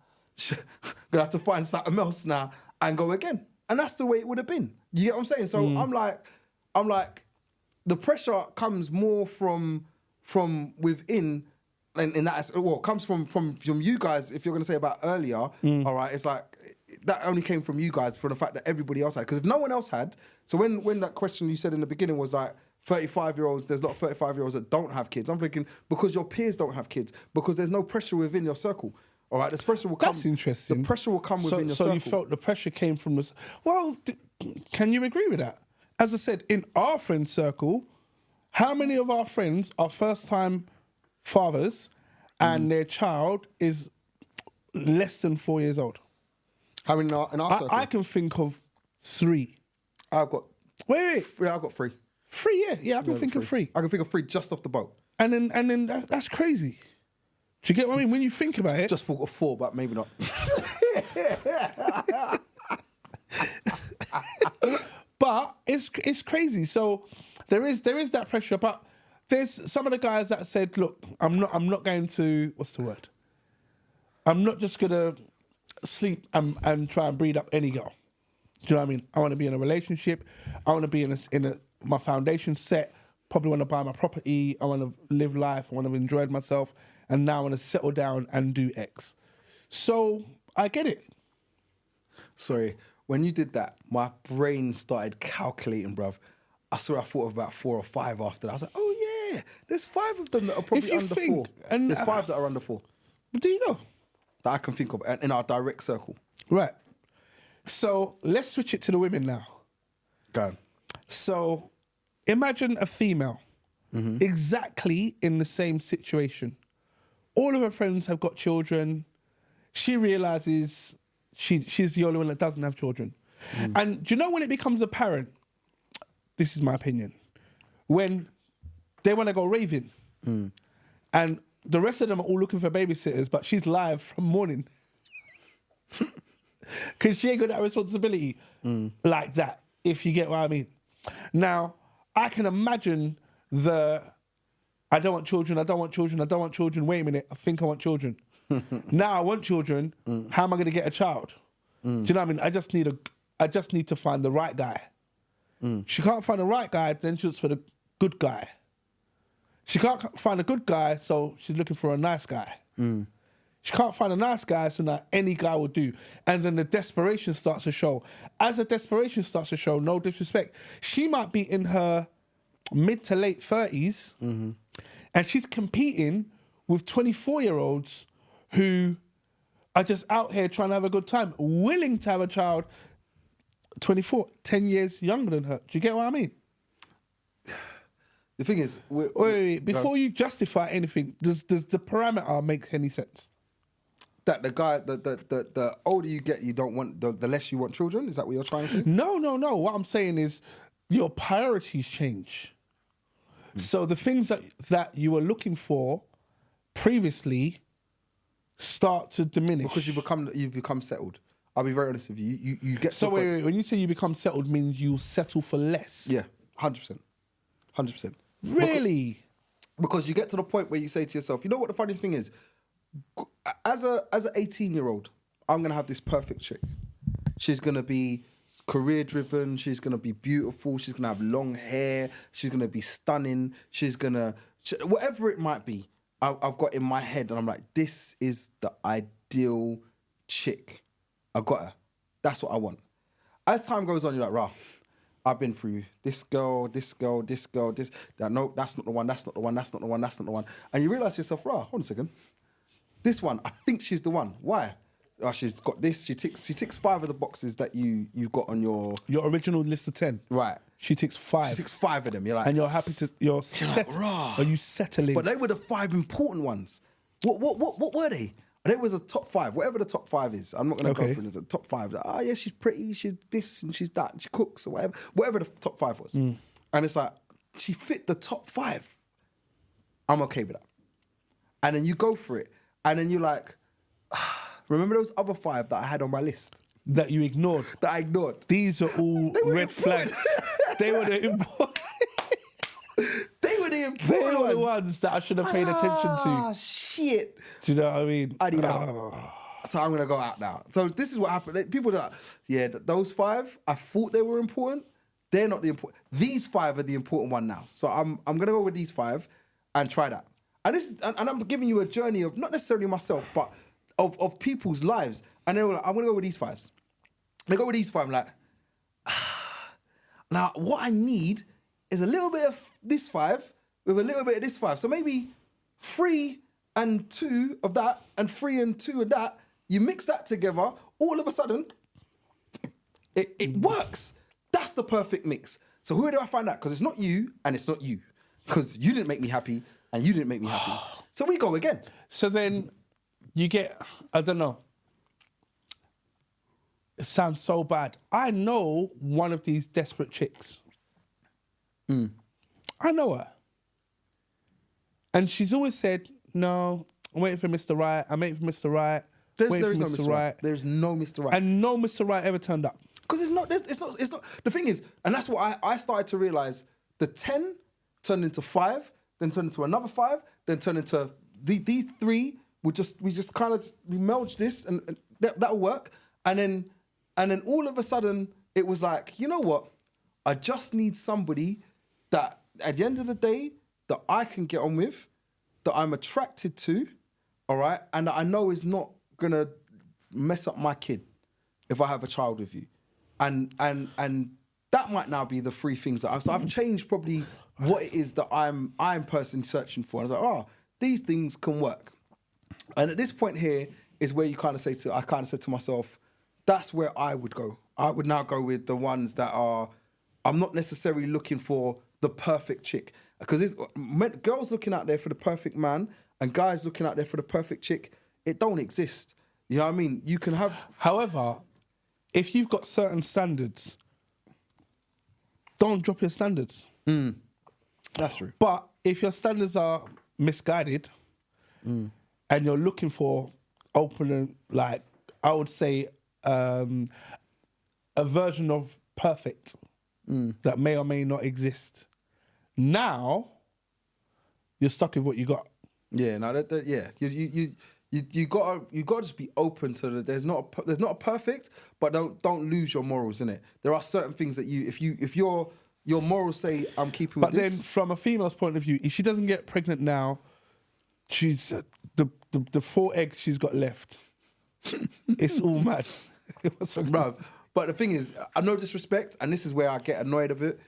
S2: have to find something else now and go again. And that's the way it would have been. You get what I'm saying? So I'm like, the pressure comes more from within, and in that, well, comes from you guys. If you're gonna say about earlier, all right, it's like that only came from you guys for the fact that everybody else had. Because if no one else had, so when that question you said in the beginning was like 35-year-olds, there's a lot of 35-year-olds that don't have kids. I'm thinking because your peers don't have kids, because there's no pressure within your circle. All right, this pressure will come.
S1: That's interesting.
S2: The pressure will come within your circle.
S1: So you felt the pressure came from this. Well, can you agree with that? As I said, in our friend circle, how many of our friends are first-time fathers and their child is less than 4 years old?
S2: How many in our circle?
S1: I can think of 3.
S2: I've got...
S1: Wait.
S2: Yeah, I've got 3.
S1: 3, yeah. I can think of 3.
S2: I can think of 3 just off the boat.
S1: And then that's crazy. Do you get what I mean? When you think about it...
S2: Just thought of 4, but maybe not.
S1: But it's crazy. So there is that pressure, but there's some of the guys that said, look, I'm not going to, what's the word? I'm not just gonna sleep and try and breed up any girl. Do you know what I mean? I want to be in a relationship. I want to be in my foundation set. Probably want to buy my property. I want to live life. I want to enjoy myself. And now I want to settle down and do X. So I get it.
S2: Sorry, when you did that, my brain started calculating, bruv. I thought of about 4 or 5 after that. I was like, oh yeah, there's 5 of them that are probably under 4. And there's 5 that are under 4.
S1: There you go.
S2: That I can think of in our direct circle.
S1: Right. So let's switch it to the women now.
S2: Go on.
S1: So imagine a female exactly in the same situation. All of her friends have got children. She realises she's the only one that doesn't have children. And do you know when it becomes apparent, this is my opinion, when they want to go raving and the rest of them are all looking for babysitters, but she's live from morning. Because she ain't got that responsibility like that, if you get what I mean. Now, I can imagine I don't want children, I don't want children, I don't want children. Wait a minute, I think I want children. Now I want children, how am I going to get a child? Do you know what I mean? I just need to find the right guy. She can't find the right guy, then she looks for the good guy. She can't find a good guy, so she's looking for a nice guy. She can't find a nice guy, so now any guy will do. And then the desperation starts to show. As the desperation starts to show, no disrespect, she might be in her mid to late 30s and she's competing with 24-year-olds who are just out here trying to have a good time, willing to have a child, 24, 10 years younger than her. Do you get what I mean?
S2: The thing is...
S1: Wait, before you justify anything, does the parameter make any sense?
S2: That the guy, the older you get, you don't want, the less you want children? Is that what you're trying to say?
S1: No. What I'm saying is your priorities change. So the things that you were looking for previously start to diminish.
S2: Because you become settled. I'll be very honest with you. You get
S1: so wait, when you say you become settled, means you settle for less.
S2: Yeah, 100%. 100%.
S1: Really?
S2: Because you get to the point where you say to yourself, you know what the funny thing is? As an 18-year-old, I'm going to have this perfect chick. She's going to be career-driven. She's going to be beautiful. She's going to have long hair. She's going to be stunning. She's going to... Whatever it might be, I've got in my head, and I'm like, this is the ideal chick. I got her. That's what I want. As time goes on, you're like, rah, I've been through this girl, this. No, that's not the one, that's not the one, that's not the one, that's not the one. And you realise to yourself, rah, hold on a second. This one, I think she's the one. Why? Oh, she's got this. She ticks 5 of the boxes that you've got on your
S1: original list of 10.
S2: Right.
S1: She ticks 5.
S2: She ticks 5 of them. You're like,
S1: and you're happy to.
S2: Like, rah.
S1: Are you settling?
S2: But they were the 5 important ones. What were they? They was a top 5, whatever the top 5 is. I'm not going to go through it. It's a top 5. Like, oh yeah, she's pretty. She's this and she's that. And she cooks or whatever the top 5 was. And it's like she fit the top 5. I'm okay with that. And then you go for it. And then you're like, remember those other 5 that I had on my list?
S1: that you ignored.
S2: That I ignored.
S1: These are all
S2: were
S1: red flags. They were the important.
S2: They were the
S1: They
S2: important
S1: were the
S2: ones.
S1: ones that I should have paid attention to.
S2: Ah, shit.
S1: Do you know what I mean?
S2: I need out. So I'm gonna go out now. So this is what happened. People that, those 5, I thought they were important. They're not the important. These 5 are the important one now. So I'm gonna go with these 5 and try that. And this is, and I'm giving you a journey of not necessarily myself, but of people's lives. And then I'm gonna go with these 5s. I go with these 5. I'm like, now what I need is a little bit of this 5 with a little bit of this 5. So maybe 3 and 2 of that and 3 and 2 of that. You mix that together, all of a sudden, it works. That's the perfect mix. So who do I find out? Because it's not you and it's not you. Because you didn't make me happy and you didn't make me happy. So we go again.
S1: So then you get, I don't know. It sounds so bad. I know one of these desperate chicks. I know her. And she's always said, no, I'm waiting for Mr. Right. I'm waiting for Mr. Right.
S2: There is no Mr. Right. There's no Mr. Right.
S1: And no Mr. Right ever turned up.
S2: Because it's not. The thing is, and that's what I started to realise, the 10 turned into 5, then turned into another 5, then turned into these 3. We just kind of merged this and that'll work. And then all of a sudden it was like, you know what? I just need somebody that at the end of the day that I can get on with, that I'm attracted to, all right, and that I know is not gonna mess up my kid if I have a child with you, and that might now be the 3 things that I've changed probably what it is that I'm personally searching for. And I was like, these things can work. And at this point here is where I kind of said to myself, that's where I would go. I would now go with the ones that are, I'm not necessarily looking for the perfect chick. Because girls looking out there for the perfect man and guys looking out there for the perfect chick, it don't exist. You know what I mean? You can have...
S1: However, if you've got certain standards, don't drop your standards.
S2: That's true.
S1: But if your standards are misguided and you're looking for open, like, I would say, a version of perfect that may or may not exist, now you're stuck with what you got.
S2: Yeah, no, you gotta just be open to the. There's not a perfect, but don't lose your morals in it. There are certain things that if your morals say I'm keeping.
S1: But
S2: with
S1: then,
S2: this,
S1: from a female's point of view, if she doesn't get pregnant now, she's the 4 eggs she's got left. It's all mad,
S2: bro. But the thing is, I no disrespect, and this is where I get annoyed of it.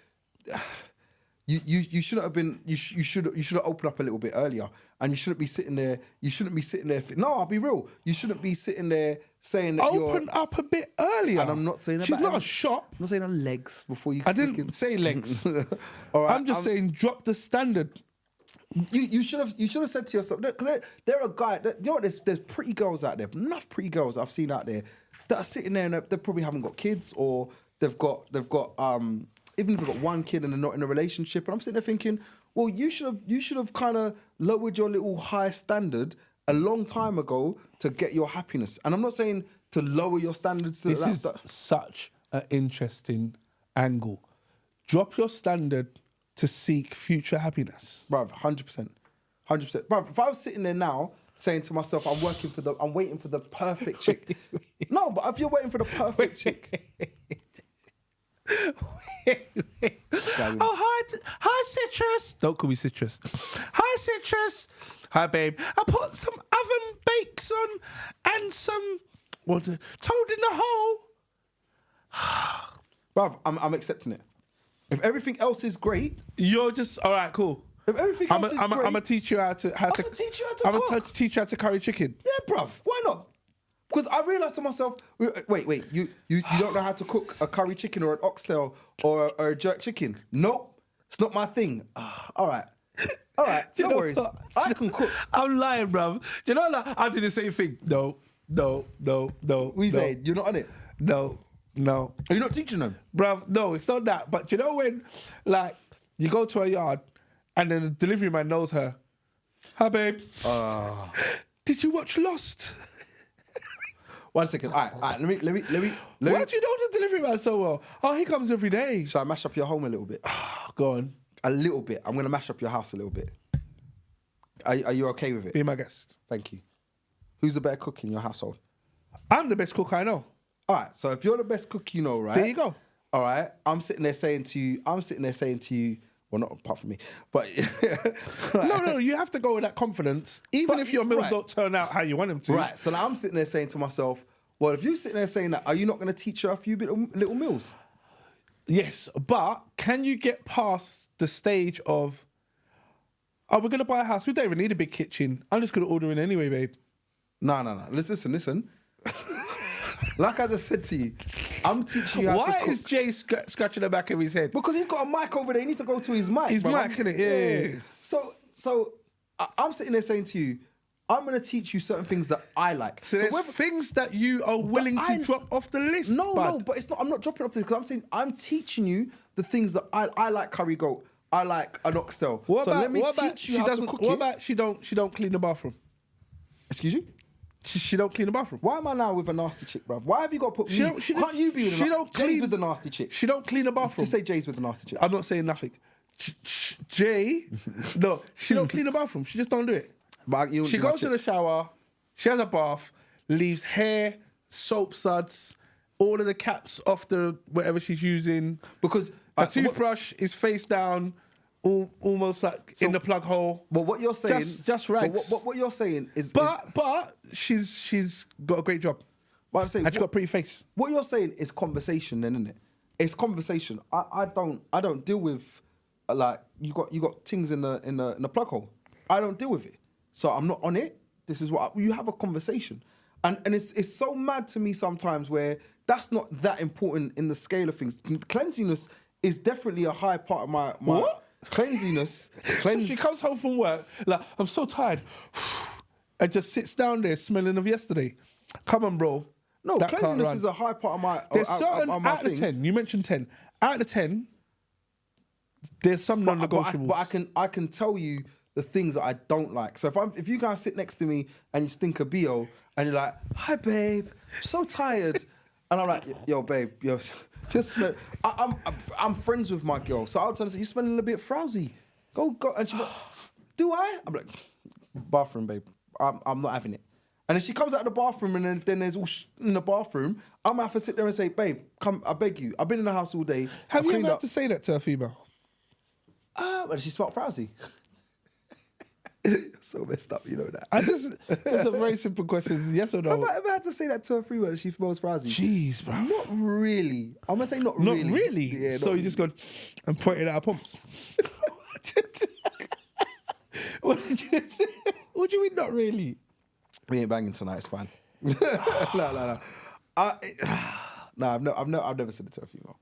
S2: You shouldn't have been. You should have opened up a little bit earlier, and you shouldn't be sitting there. You shouldn't be sitting there. No, I'll be real. You shouldn't be sitting there saying that
S1: open up a bit earlier.
S2: And I'm not saying
S1: she's not a shop.
S2: I'm not saying on legs before you.
S1: I didn't say legs.
S2: All right,
S1: I'm just saying drop the standard.
S2: You should have said to yourself, because there are guys. You know what? There's pretty girls out there. Enough pretty girls I've seen out there that are sitting there and they probably haven't got kids, or they've got even if they've got 1 kid and they're not in a relationship. And I'm sitting there thinking, well, you should have kind of lowered your little high standard a long time ago to get your happiness. And I'm not saying to lower your standards.
S1: This is such an interesting angle. Drop your standard to seek future happiness.
S2: Bruv, 100%. 100%. Bruv, if I was sitting there now saying to myself, I'm waiting for the perfect chick. No, but if you're waiting for the perfect chick.
S1: Oh, hi, Citrus. Don't call me Citrus. Hi, Citrus. Hi, babe. I put some oven bakes on and some toad in the hole.
S2: Bruv, I'm accepting it. If everything else is great,
S1: you're just all right. Cool.
S2: If everything else is great,
S1: I'm gonna teach you how to cook. I'm gonna teach you how to curry chicken.
S2: Yeah, bruv. Why not? Because I realised to myself, wait, you don't know how to cook a curry chicken or an oxtail or a jerk chicken? Nope, it's not my thing. All right, no worries. I can cook.
S1: I'm lying, bruv. You know, like, I did the same thing. No.
S2: What you saying? You're not on it?
S1: No.
S2: Are you not teaching them?
S1: Bruv, no, it's not that. But you know when, like, you go to a yard and then the delivery man knows her. Hi, babe. Did you watch Lost?
S2: 1 second. All right. Let me.
S1: Why do you know the delivery man so well? Oh, he comes every day.
S2: Shall I mash up your home a little bit?
S1: Go on.
S2: A little bit. I'm gonna mash up your house a little bit. Are you okay with it?
S1: Be my guest.
S2: Thank you. Who's the better cook in your household?
S1: I'm the best cook I know.
S2: All right. So if you're the best cook you know, right?
S1: There you go.
S2: All right. I'm sitting there saying to you. Well, not apart from me, but
S1: No, you have to go with that confidence, even if your meals
S2: right.
S1: don't turn out how you want them to.
S2: Right. So now I'm sitting there saying to myself, well, if you're sitting there saying that, are you not going to teach her a few little meals?
S1: Yes, but can you get past the stage of, oh, we're going to buy a house. We don't even need a big kitchen. I'm just going to order in anyway, babe.
S2: No. Listen. Like I just said to you, I'm teaching you how to cook.
S1: Why is Jay scratching the back of his head?
S2: Because he's got a mic over there. He needs to go to his mic.
S1: His mic, innit? Yeah.
S2: So I'm sitting there saying to you, I'm going to teach you certain things that I like.
S1: So there's things that you are willing to drop off the list,
S2: No, but it's not. I'm not dropping off the list because I'm saying I'm teaching you the things that I like. Curry goat. I like an oxtail. Let me teach you how to cook it.
S1: What about she don't clean the bathroom?
S2: Excuse you?
S1: She don't clean the bathroom.
S2: Why am I now with a nasty chick, bruv? Why have you got to put me? Can't you be with Jay's with the nasty chick?
S1: She don't clean the bathroom.
S2: Just say Jay's with the nasty chick.
S1: I'm not saying nothing. Jay, no, she don't clean the bathroom. She just don't do it.
S2: But
S1: She goes to the shower, she has a bath, leaves hair, soap suds, all of the caps off the whatever she's using.
S2: Because
S1: a toothbrush is face down, almost like in the plug hole.
S2: But what you're saying,
S1: just rags.
S2: What you're saying is,
S1: but she's got a great job.
S2: But I'm saying,
S1: and she got a pretty face.
S2: What you're saying is conversation, then, isn't it? It's conversation. I don't deal with like you got things in the plug hole. I don't deal with it, so I'm not on it. This is what you have a conversation, and it's so mad to me sometimes where that's not that important in the scale of things. Cleanliness is definitely a high part of my
S1: what?
S2: Cleanliness.
S1: So she comes home from work, like, I'm so tired, and just sits down there smelling of yesterday. Come on, bro.
S2: No, cleanliness is a high part of my.
S1: There's certain out of 10. You mentioned 10. Out of 10, there's some non-negotiables.
S2: But I can tell you the things that I don't like. So if you guys sit next to me and you stink a BO and you're like, hi babe, so tired, and I'm like, yo babe, yo. Just smell. I'm friends with my girl, so I'll tell her, you're smelling a little bit frowsy. Go, and she's like, do I? I'm like, bathroom, babe. I'm not having it. And then she comes out of the bathroom, and then there's all in the bathroom. I'm gonna have to sit there and say, babe, come, I beg you. I've been in the house all day.
S1: Have you ever had to say that to a female?
S2: Well, she smelled frowsy. So messed up, you know that.
S1: It's a very simple question. Yes or no?
S2: Have I ever had to say that to a free word? She smells frowsy.
S1: Jeez, bro.
S2: Not really. I'm gonna say not really.
S1: Not really?
S2: Yeah,
S1: so you just gone and pointed at her pumps? What do you mean not really?
S2: We ain't banging tonight, it's fine. No. I've never said it to a female.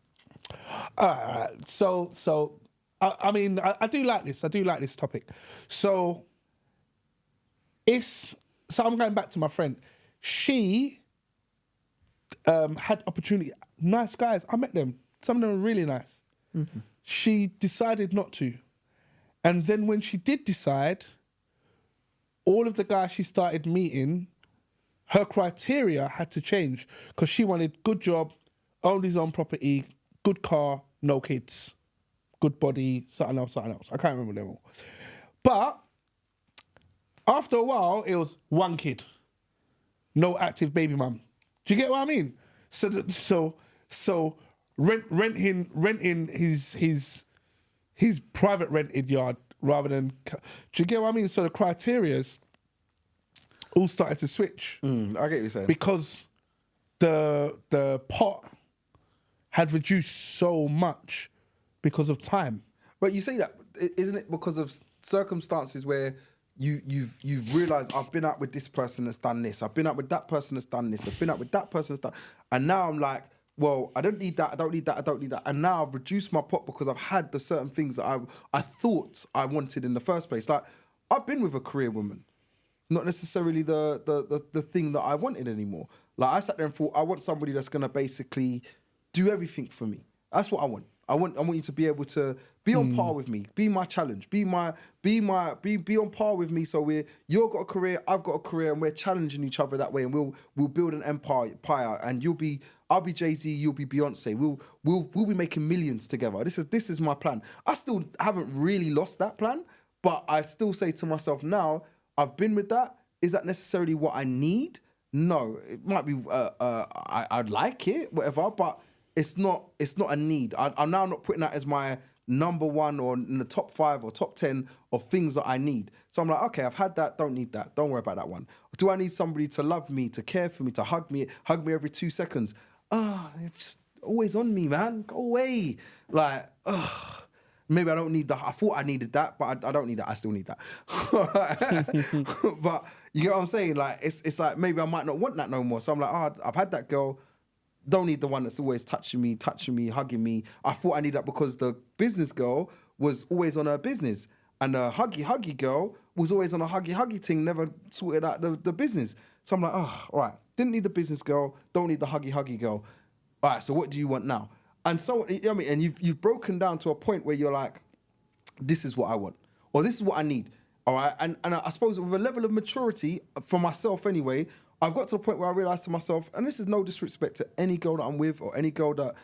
S1: All right. So I mean, I do like this. I do like this topic. So I'm going back to my friend. She had opportunity. Nice guys. I met them. Some of them were really nice. Mm-hmm. She decided not to. And then when she did decide, all of the guys she started meeting, her criteria had to change because she wanted good job, owned his own property, good car, no kids, good body, something else. I can't remember them all. But after a while, it was one kid, no active baby mum. Do you get what I mean? So renting his private rented yard rather than. Do you get what I mean? So the criterias all started to switch.
S2: I get what you're saying.
S1: Because the pot had reduced so much because of time.
S2: But you say that, isn't it because of circumstances where you've realised I've been out with this person that's done this, I've been out with that person that's done this, I've been out with that person that's done, and now I'm like, well, I don't need that, I don't need that. And now I've reduced my pot because I've had the certain things that I thought I wanted in the first place. Like, I've been with a career woman, not necessarily the thing that I wanted anymore. Like, I sat there and thought, I want somebody that's going to basically do everything for me. That's what I want. I want you to be able to be on par with me, be my challenge, be on par with me. So you've got a career, I've got a career, and we're challenging each other that way, and we'll build an empire, and I'll be Jay-Z, you'll be Beyonce. We'll be making millions together. This is my plan. I still haven't really lost that plan, but I still say to myself now, I've been with that. Is that necessarily what I need? No, it might be. I'd like it, whatever, but it's not a need. I'm now not putting that as my number one or in the top 5 or top 10 of things that I need. So I'm like, okay, I've had that, don't need that. Don't worry about that one. Do I need somebody to love me, to care for me, to hug me every 2 seconds? It's always on me, man. Go away. Like, maybe I don't need that. I thought I needed that, but I don't need that. I still need that. But you get what I'm saying? Like, it's like maybe I might not want that no more. So I'm like, I've had that girl. Don't need the one that's always touching me, hugging me. I thought I needed that because the business girl was always on her business. And the huggy girl was always on a huggy thing, never sorted out the business. So I'm like, all right. Didn't need the business girl, don't need the huggy girl. All right, so what do you want now? And so, you know what I mean? And you've broken down to a point where you're like, this is what I want. Or this is what I need. All right? And I suppose with a level of maturity, for myself anyway, I've got to the point where I realised to myself, and this is no disrespect to any girl that I'm with or any girl that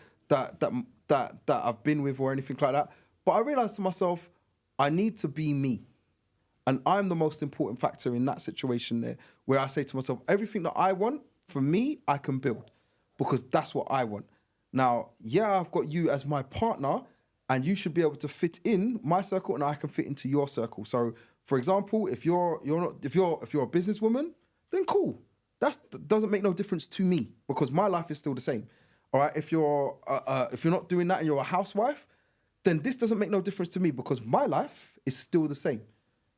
S2: I've been with or anything like that, but I realised to myself, I need to be me. And I'm the most important factor in that situation there, where I say to myself, everything that I want, for me, I can build, because that's what I want. Now, yeah, I've got you as my partner, and you should be able to fit in my circle, and I can fit into your circle. So, for example, if you're a businesswoman, then cool. That doesn't make no difference to me, because my life is still the same. All right. If you're not doing that and you're a housewife, then this doesn't make no difference to me, because my life is still the same.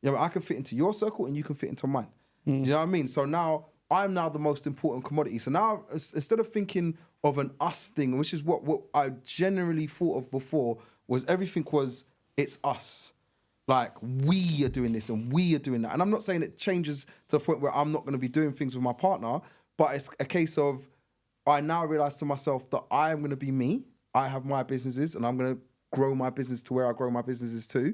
S2: You know, I can fit into your circle and you can fit into mine. Do you know what I mean? So now I'm now the most important commodity. So now instead of thinking of an us thing, which is what I generally thought of before, was everything was it's us. Like, we are doing this and we are doing that. And I'm not saying it changes to the point where I'm not going to be doing things with my partner, but it's a case of I now realize to myself that I am going to be me. I have my businesses and I'm going to grow my business to where I grow my businesses to.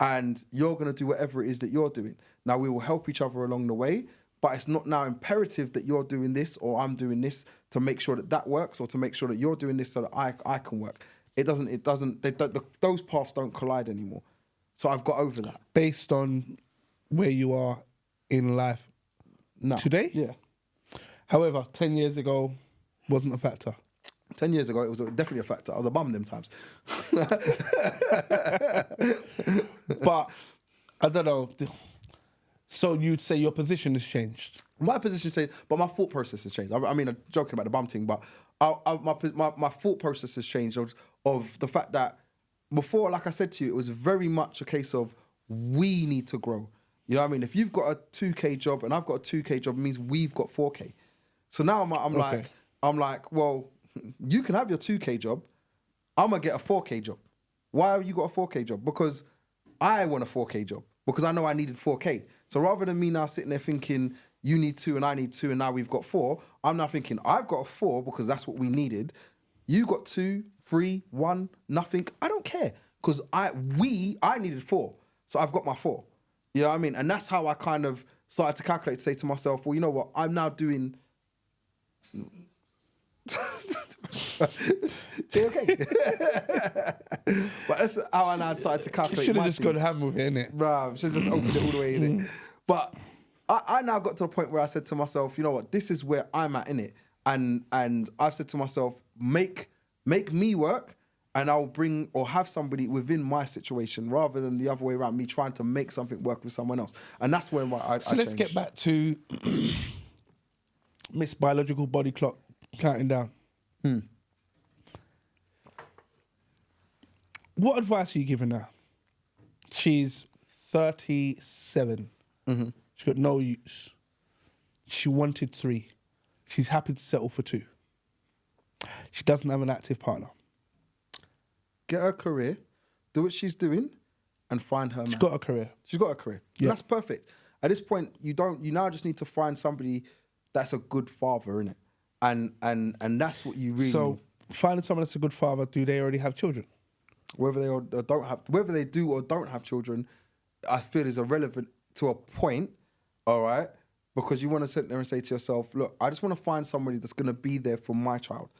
S2: And you're going to do whatever it is that you're doing. Now, we will help each other along the way, but it's not now imperative that you're doing this or I'm doing this to make sure that works, or to make sure that you're doing this so that I can work. Those paths don't collide anymore. So I've got over that.
S1: Based on where you are in life today?
S2: Yeah.
S1: However, 10 years ago wasn't a factor.
S2: 10 years ago, it was definitely a factor. I was a bum them times.
S1: But, I don't know. So you'd say your position has changed?
S2: My position changed, but my thought process has changed. I mean, I'm joking about the bum thing, but my thought process has changed of the fact that before, like I said to you, it was very much a case of we need to grow. You know what I mean? If you've got a 2K job and I've got a 2K job, it means we've got 4K. So now I'm like, well, you can have your 2K job. I'm going to get a 4K job. Why have you got a 4K job? Because I want a 4K job. Because I know I needed 4K. So rather than me now sitting there thinking, you need 2 and I need 2 and now we've got 4, I'm now thinking, I've got a 4 because that's what we needed. You got 2, 3, 1, nothing. I don't care. Because I needed 4. So I've got my 4. You know what I mean? And that's how I kind of started to calculate, to say to myself, well, you know what? I'm now doing... okay. But that's how I now decided to calculate.
S1: You should have just gone ham with it, innit?
S2: Bruh, should have just opened it all the way, innit? But I now got to the point where I said to myself, you know what? This is where I'm at, innit? And I've said to myself, make me work, and I'll bring or have somebody within my situation rather than the other way around, me trying to make something work with someone else. And that's when I
S1: So let's get back to Miss Biological Body Clock counting down. What advice are you giving her? She's 37. Mm-hmm. She got no use. She wanted 3. She's happy to settle for 2. She doesn't have an active partner.
S2: Get her career, do what she's doing, and find her man.
S1: She's got a career.
S2: She's got a career.
S1: Yeah.
S2: That's perfect. At this point, you now just need to find somebody that's a good father, innit? And that's what you really
S1: So finding someone that's a good father, do they already have children?
S2: whether they whether they do or don't have children, I feel is irrelevant to a point, all right? Because you want to sit there and say to yourself, look, I just want to find somebody that's going to be there for my child.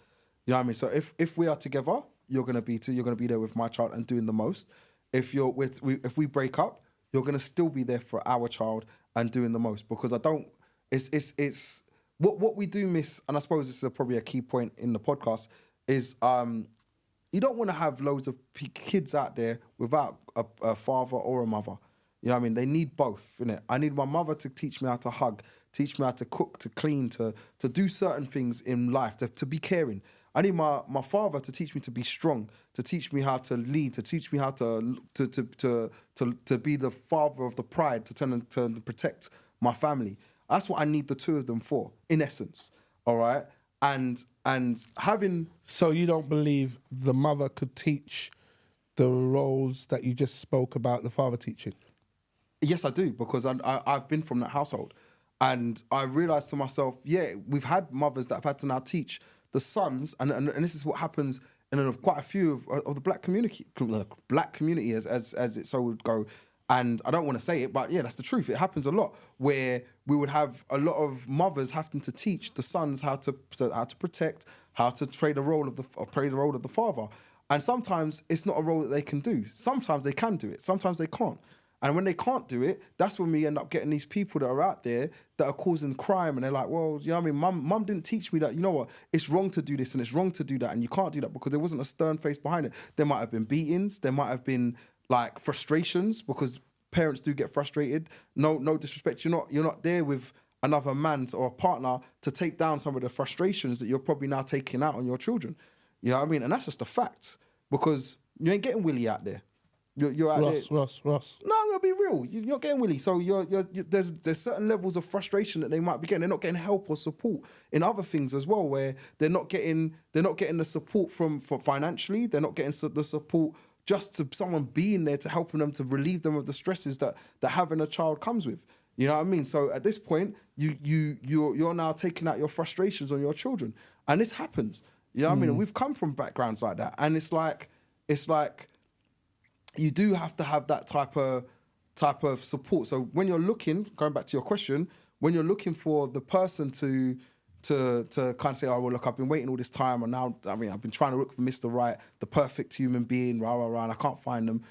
S2: You know what I mean? So if we are together, you're going to be there with my child and doing the most. If we break up, you're going to still be there for our child and doing the most. Because it's what we do miss, and I suppose this is probably a key point in the podcast, is you don't want to have loads of kids out there without a father or a mother. You know what I mean? They need both, innit? I need my mother to teach me how to hug, teach me how to cook, to clean, to do certain things in life, to be caring. I need my father to teach me to be strong, to teach me how to lead, to teach me how to be the father of the pride, to protect my family. That's what I need the two of them for, in essence. All right? And having...
S1: So you don't believe the mother could teach the roles that you just spoke about the father teaching?
S2: Yes, I do, because I've been from that household. And I realised to myself, yeah, we've had mothers that have had to now teach the sons, and this is what happens in quite a few of the black community as it so would go. And I don't want to say it, but yeah, that's the truth. It happens a lot, where we would have a lot of mothers having to teach the sons how to protect, how to play the role of the father. And sometimes it's not a role that they can do. Sometimes they can do it. Sometimes they can't. And when they can't do it, that's when we end up getting these people that are out there that are causing crime. And they're like, well, you know what I mean? Mum didn't teach me that, you know what? It's wrong to do this and it's wrong to do that. And you can't do that because there wasn't a stern face behind it. There might have been beatings. There might have been like frustrations, because parents do get frustrated. No disrespect. You're not there with another man or a partner to take down some of the frustrations that you're probably now taking out on your children. You know what I mean? And that's just a fact, because you ain't getting Willie out there. You're out there.
S1: Ross.
S2: No, I'm gonna be real. You're not getting Willie. So there's certain levels of frustration that they might be getting. They're not getting help or support in other things as well, where they're not getting the support from financially. They're not getting the support just to someone being there to helping them, to relieve them of the stresses that having a child comes with. You know what I mean? So at this point, you're now taking out your frustrations on your children, and this happens. You know what I mean? And we've come from backgrounds like that, and it's like. You do have to have that type of support. So when you're looking, going back to your question, when you're looking for the person to kind of say, oh, well, look, I've been waiting all this time, and now, I mean, I've been trying to look for Mr. Right, the perfect human being, and I can't find them.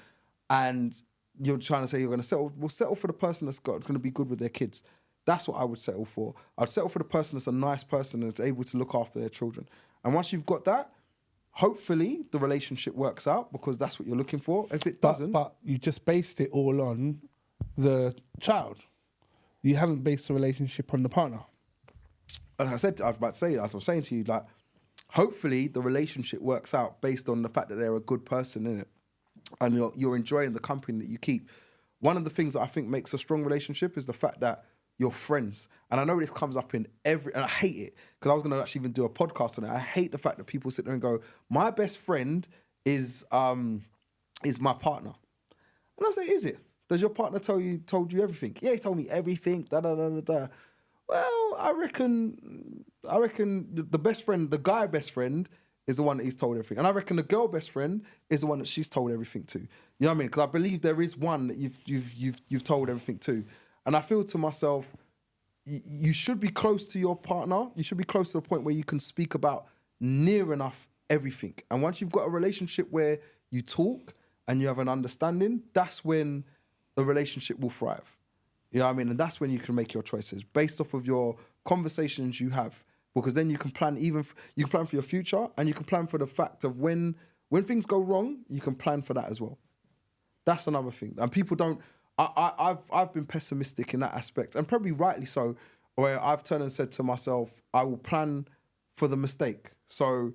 S2: And you're trying to say you're going to settle. Well, settle for the person that's going to be good with their kids. That's what I would settle for. I'd settle for the person that's a nice person and that's able to look after their children. And once you've got that, hopefully the relationship works out, because that's what you're looking for. If it doesn't...
S1: But you just based it all on the child. You haven't based the relationship on the partner.
S2: And I was about to say, as I was saying to you, like, hopefully the relationship works out based on the fact that they're a good person, innit? And you're enjoying the company that you keep. One of the things that I think makes a strong relationship is the fact that you're friends. And I know this comes up in and I hate it, because I was going to actually even do a podcast on it. I hate the fact that people sit there and go, my best friend is my partner. And I say, is it? Does your partner told you everything? Yeah, he told me everything, da-da-da-da-da. Well, I reckon the best friend, the guy best friend, is the one that he's told everything. And I reckon the girl best friend is the one that she's told everything to. You know what I mean? Because I believe there is one that you've told everything to. And I feel to myself, you should be close to your partner. You should be close to the point where you can speak about near enough everything. And once you've got a relationship where you talk and you have an understanding, that's when the relationship will thrive. You know what I mean? And that's when you can make your choices based off of your conversations you have. Because then you can plan you can plan for your future, and you can plan for the fact of when things go wrong, you can plan for that as well. That's another thing. And people don't... I've been pessimistic in that aspect, and probably rightly so, where I've turned and said to myself, I will plan for the mistake. So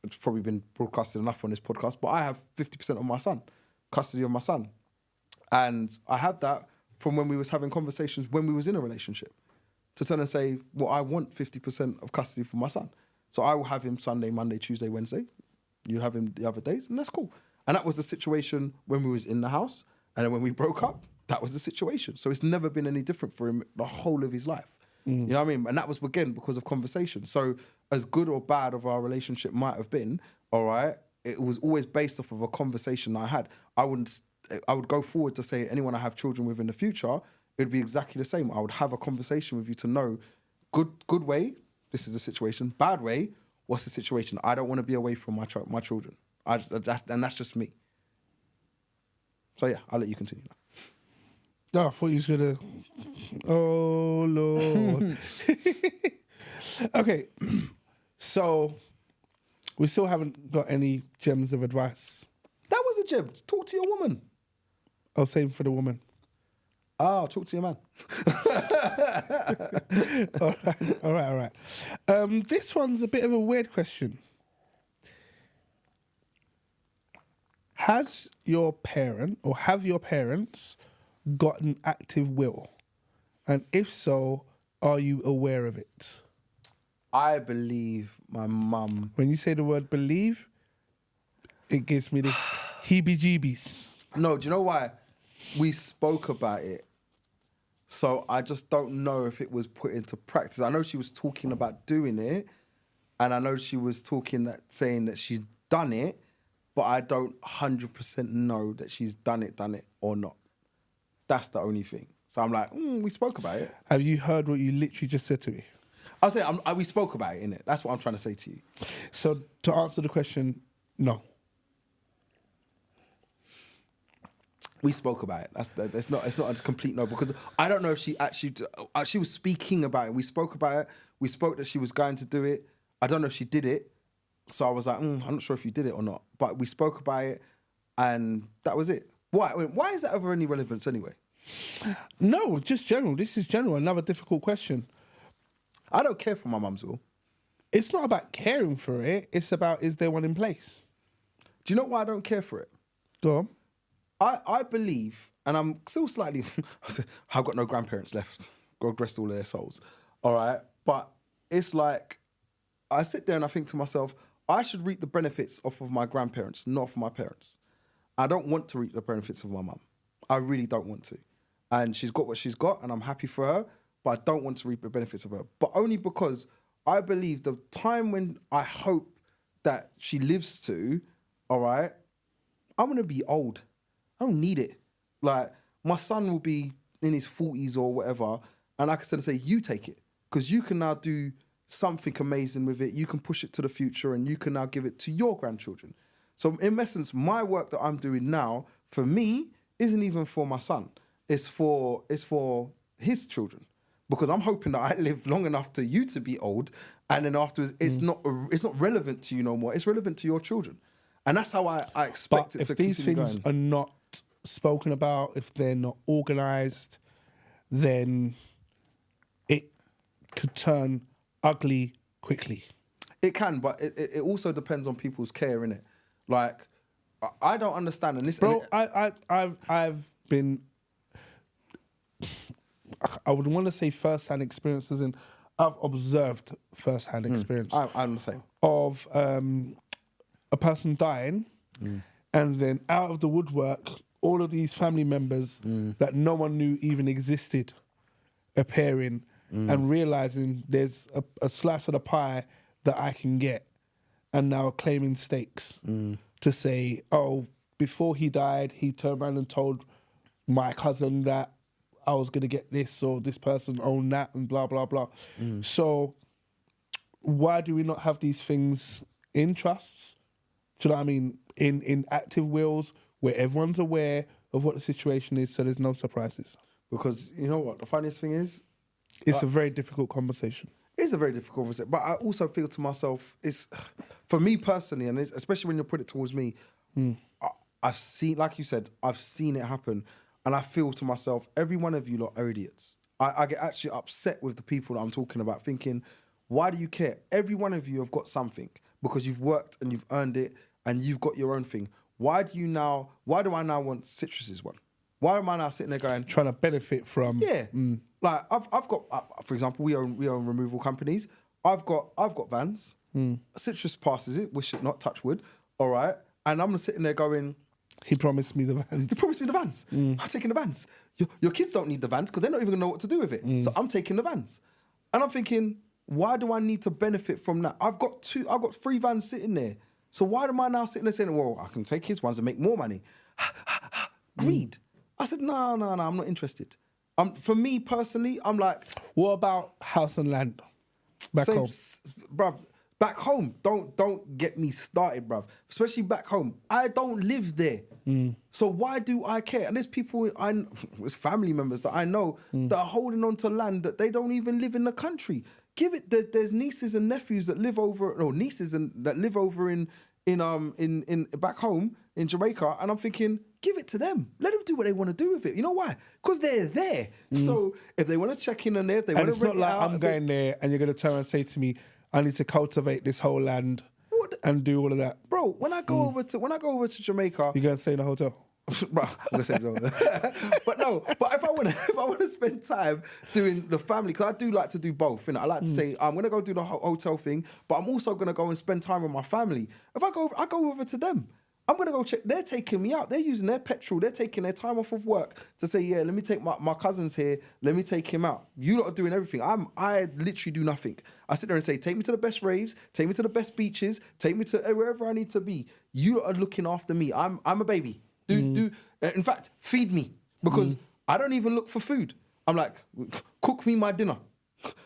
S2: it's probably been broadcasted enough on this podcast, but I have 50% of my son, custody of my son. And I had that from when we was having conversations when we was in a relationship, to turn and say, well, I want 50% of custody for my son. So I will have him Sunday, Monday, Tuesday, Wednesday. You have him the other days, and that's cool. And that was the situation when we was in the house. And then when we broke up, that was the situation. So it's never been any different for him the whole of his life. You know what I mean? And that was, again, because of conversation. So as good or bad of our relationship might have been, all right, it was always based off of a conversation I had. I would go forward to say anyone I have children with in the future, it would be exactly the same. I would have a conversation with you to know, good way, this is the situation. Bad way, what's the situation? I don't want to be away from my children. And that's just me. So yeah, I'll let you continue now.
S1: Oh, I thought you was gonna. Oh Lord. Okay, so we still haven't got any gems of advice.
S2: That was a gem. Talk to your woman.
S1: Oh, same for the woman.
S2: Oh, talk to your man.
S1: All right. This one's a bit of a weird question. Has your parent or have your parents got an active will? And if so, are you aware of it?
S2: I believe my mum.
S1: When you say the word believe, it gives me the heebie-jeebies.
S2: No, do you know why? We spoke about it. So I just don't know if it was put into practice. I know she was talking about doing it, and I know she was saying that she's done it, but I don't 100% know that she's done it or not. That's the only thing. So I'm like, we spoke about it.
S1: Have you heard what you literally just said to me?
S2: I'll say we spoke about it, innit? That's what I'm trying to say to you.
S1: So to answer the question, no.
S2: We spoke about it. It's not a complete no, because I don't know if she actually she was speaking about it. We spoke about it. We spoke that she was going to do it. I don't know if she did it. So I was like, I'm not sure if you did it or not. But we spoke about it, and that was it. Why? Why is that of any relevance anyway?
S1: No, just general. This is general. Another difficult question.
S2: I don't care for my mum's will.
S1: It's not about caring for it. It's about, is there one in place?
S2: Do you know why I don't care for it?
S1: Go on.
S2: I believe, and I'm still slightly, I've got no grandparents left. God rest all of their souls. All right. But it's like, I sit there and I think to myself, I should reap the benefits off of my grandparents, not for my parents. I don't want to reap the benefits of my mum. I really don't want to. And she's got what she's got, and I'm happy for her, but I don't want to reap the benefits of her. But only because I believe the time when I hope that she lives to, all right, I'm going to be old. I don't need it. Like, my son will be in his 40s or whatever, and I can say, you take it, because you can now do something amazing with it. You can push it to the future, and you can now give it to your grandchildren. So in essence, my work that I'm doing now, for me, isn't even for my son. It's for his children. Because I'm hoping that I live long enough to you to be old, and then afterwards, it's not relevant to you no more. It's relevant to your children. And that's how I expect it to continue going.
S1: If these things are not spoken about, if they're not organised, then it could turn ugly quickly.
S2: It can, but it also depends on people's care, innit? Like, I don't understand. And this,
S1: bro, I've been, I would want to say first-hand experiences, and I've observed first-hand experience.
S2: I'm the same.
S1: Of a person dying, and then out of the woodwork, all of these family members that no one knew even existed appearing and realising there's a slice of the pie that I can get, and now claiming stakes to say, oh, before he died, he turned around and told my cousin that I was going to get this, or this person owned that, and blah, blah, blah. So why do we not have these things in trusts? Do you know what I mean? In active wills where everyone's aware of what the situation is, so there's no surprises.
S2: Because you know what? The funniest thing is,
S1: it's a very difficult conversation.
S2: It's a very difficult conversation. But I also feel to myself, it's, for me personally, and especially when you put it towards me, I've seen, like you said, I've seen it happen. And I feel to myself, every one of you lot are idiots. I get actually upset with the people that I'm talking about, thinking, why do you care? Every one of you have got something because you've worked and you've earned it and you've got your own thing. Why do I now want Citrus's one? Why am I now sitting there going...
S1: trying to benefit from...
S2: Yeah. Like, I've got, for example, we own removal companies. I've got vans. Citrus passes it, wish it not, touch wood. All right. And I'm sitting there going...
S1: He promised me the vans.
S2: He promised me the vans. I'm taking the vans. Your kids don't need the vans because they're not even going to know what to do with it. So I'm taking the vans. And I'm thinking, why do I need to benefit from that? I've got 3 vans sitting there. So why am I now sitting there saying, well, I can take his ones and make more money? Greed. I said, no, I'm not interested. For me personally, I'm like...
S1: What about house and land back home?
S2: Bruv, back home, don't get me started, bruv. Especially back home. I don't live there. So why do I care? And there's people, there's family members that I know that are holding on to land that they don't even live in the country. Give it, there's nieces and nephews that live over, that live over in back home in Jamaica, and I'm thinking, give it to them. Let them do what they want to do with it. You know why? Because they're there. So if they want to check in on there, if they want to rent it out... And it's not like I'm going there and you're going to turn and say to me, I need to cultivate this whole land and do all of that. Bro, when I go over to Jamaica...
S1: You're going to stay in a hotel?
S2: Bro, I'm going to say no. But if I want to spend time doing the family, because I do like to do both. You know? I like to say, I'm going to go do the hotel thing, but I'm also going to go and spend time with my family. If I go over to them. I'm going to go check. They're taking me out. They're using their petrol. They're taking their time off of work to say, yeah, let me take my cousin's here. Let me take him out. You lot are doing everything. I literally do nothing. I sit there and say, take me to the best raves. Take me to the best beaches. Take me to wherever I need to be. You lot are looking after me. I'm a baby. In fact, feed me. Because I don't even look for food. I'm like, cook me my dinner.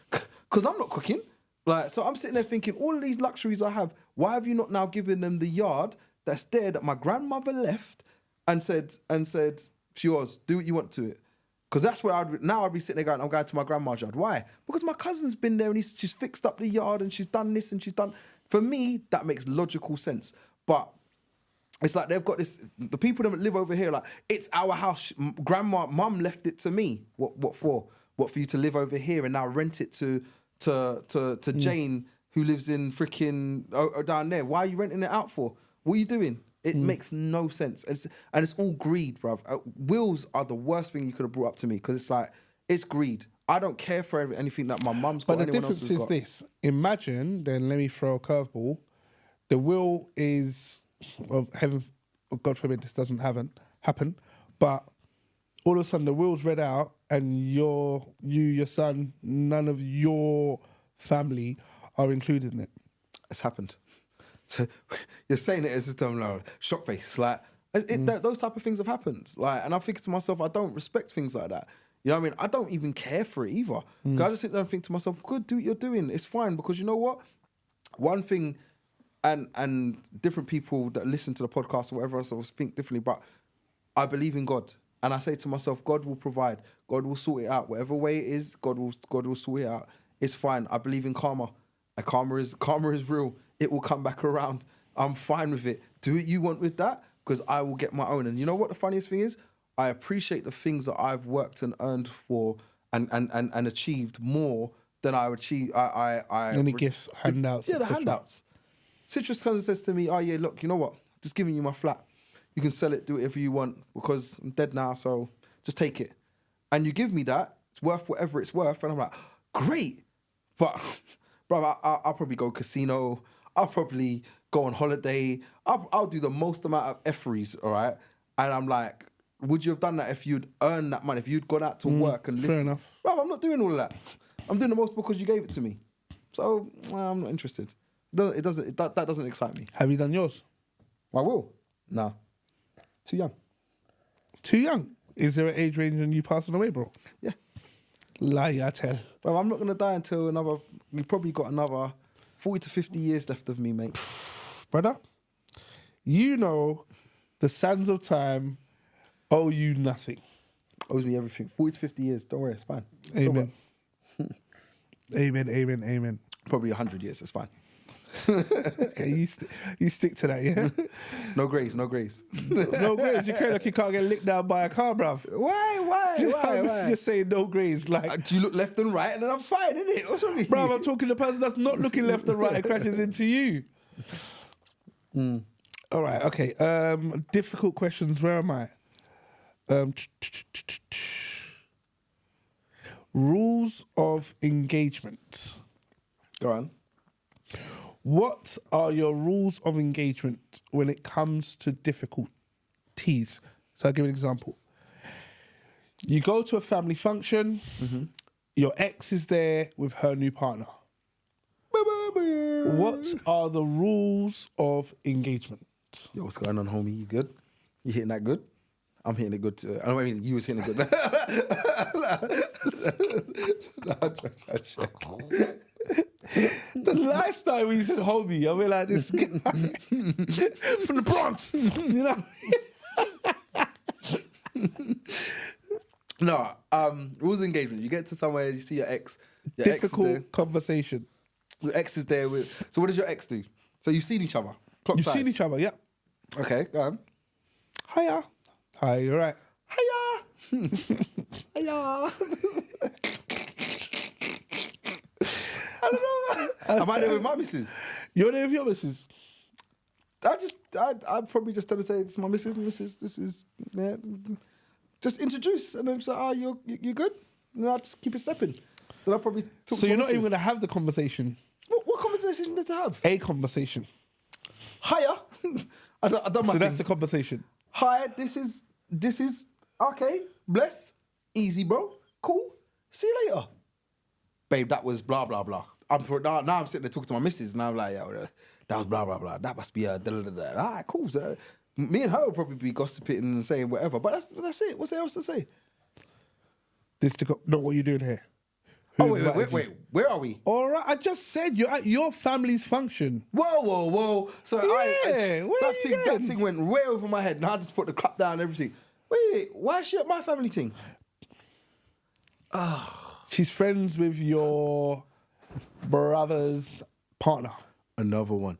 S2: Because I'm not cooking. Like, so I'm sitting there thinking, all of these luxuries I have, why have you not now given them the yard that's there that my grandmother left and said, it's yours, do what you want to it? Because that's where I'd be sitting there going, I'm going to my grandma's yard. Why? Because my cousin's been there and she's fixed up the yard and she's done this and she's done... For me, that makes logical sense. But it's like they've got this... The people that live over here, like, it's our house. Mum left it to me. What for? What, for you to live over here and now rent it to Jane, who lives in freaking down there? Why are you renting it out for? What are you doing? It makes no sense. And it's all greed, bruv. Wills are the worst thing you could have brought up to me because it's like, it's greed. I don't care for anything that my mum's got.
S1: But the difference is this. Imagine, then let me throw a curveball. The will is, well, heaven, God forbid this doesn't happen, but all of a sudden the will's read out and your son, none of your family are included in it.
S2: It's happened. So you're saying it as just shock face, like those type of things have happened. Like, and I'm thinking to myself, I don't respect things like that. You know what I mean? I don't even care for it either. I just sit there and think to myself, good, do what you're doing. It's fine because you know what? One thing, and different people that listen to the podcast or whatever else think differently, but I believe in God. And I say to myself, God will provide. God will sort it out. Whatever way it is, God will sort it out. It's fine. I believe in karma. Karma is real. It will come back around. I'm fine with it. Do what you want with that because I will get my own. And you know what the funniest thing is? I appreciate the things that I've worked and earned for and achieved more than I achieved.
S1: Any gifts, handouts?
S2: Yeah, the handouts. Citrus comes and says to me, oh yeah, look, you know what? Just giving you my flat. You can sell it, do whatever you want because I'm dead now, so just take it. And you give me that, it's worth whatever it's worth. And I'm like, great. But, bro, I'll probably go casino. I'll probably go on holiday. I'll do the most amount of efferys, all right? And I'm like, would you have done that if you'd earned that money, if you'd gone out to work and lived?
S1: Fair enough.
S2: Bro, I'm not doing all of that. I'm doing the most because you gave it to me. So, I'm not interested. That doesn't excite me.
S1: Have you done yours?
S2: I will. No. Too young.
S1: Too young? Is there an age range when you passing away, bro?
S2: Yeah.
S1: Lie, I tell.
S2: Bro, I'm not going to die until we've probably got another 40 to 50 years left of me, mate.
S1: Brother, you know the sands of time owe you nothing.
S2: Owes me everything. 40 to 50 years. Don't worry, it's fine.
S1: Amen. Amen.
S2: Probably 100 years, it's fine.
S1: Okay, you stick to that, yeah?
S2: No grace.
S1: No grace. You can't get licked down by a car, bruv.
S2: Why?
S1: Just saying no grace. Like,
S2: do you look left and right and then I'm fine, innit? What's wrong with you?
S1: Bruv, I'm talking to the person that's not looking left and right and crashes into you. All right, okay. Difficult questions. Where am I? Rules of engagement.
S2: Go on.
S1: What are your rules of engagement when it comes to difficulties? So I'll give you an example. You go to a family function, your ex is there with her new partner. What are the rules of engagement?
S2: Yo, what's going on, homie? You good? You hitting that good? I'm hitting it good too. I mean, you was hitting it good.
S1: The lifestyle when you said homie, I mean like this guy from the Bronx, you know?
S2: No, rules of engagement. You get to somewhere, you see your ex. Your
S1: Difficult conversation.
S2: Your ex is there with. So what does your ex do? So you've seen each other.
S1: You've seen each other, yeah.
S2: Okay, go on.
S1: Hiya. Hi, you're right.
S2: Hiya. Hiya. I don't know. Am I there with my missus?
S1: You're there with your missus?
S2: I'd probably just tell her, say, it's my missus, this is, yeah. Just introduce, and then say, oh, you good? And I'll just keep it stepping. Then I'll probably talk
S1: So
S2: to
S1: you're
S2: my
S1: not even
S2: missus.
S1: going to have the conversation?
S2: What conversation did they have?
S1: A conversation.
S2: Hiya. I done my
S1: So that's
S2: thing.
S1: the conversation.
S2: Hi, this is, okay, bless, easy, bro, cool, see you later. Babe, that was blah, blah, blah. Now I'm sitting there talking to my missus, and I'm like, yo, that was blah, blah, blah. That must be a da-da-da-da. All right, cool. So, me and her will probably be gossiping and saying whatever, but that's it. What's there else to say?
S1: Not what you're doing here.
S2: Oh,
S1: Who
S2: wait,
S1: invited you?
S2: where are we?
S1: All right, I just said you're at your family's function.
S2: Whoa. So
S1: Yeah, where
S2: that
S1: you going?
S2: that thing went way over my head, and I just put the clap down and everything. Wait, why is she at my family thing?
S1: She's friends with your brother's partner.
S2: Another one.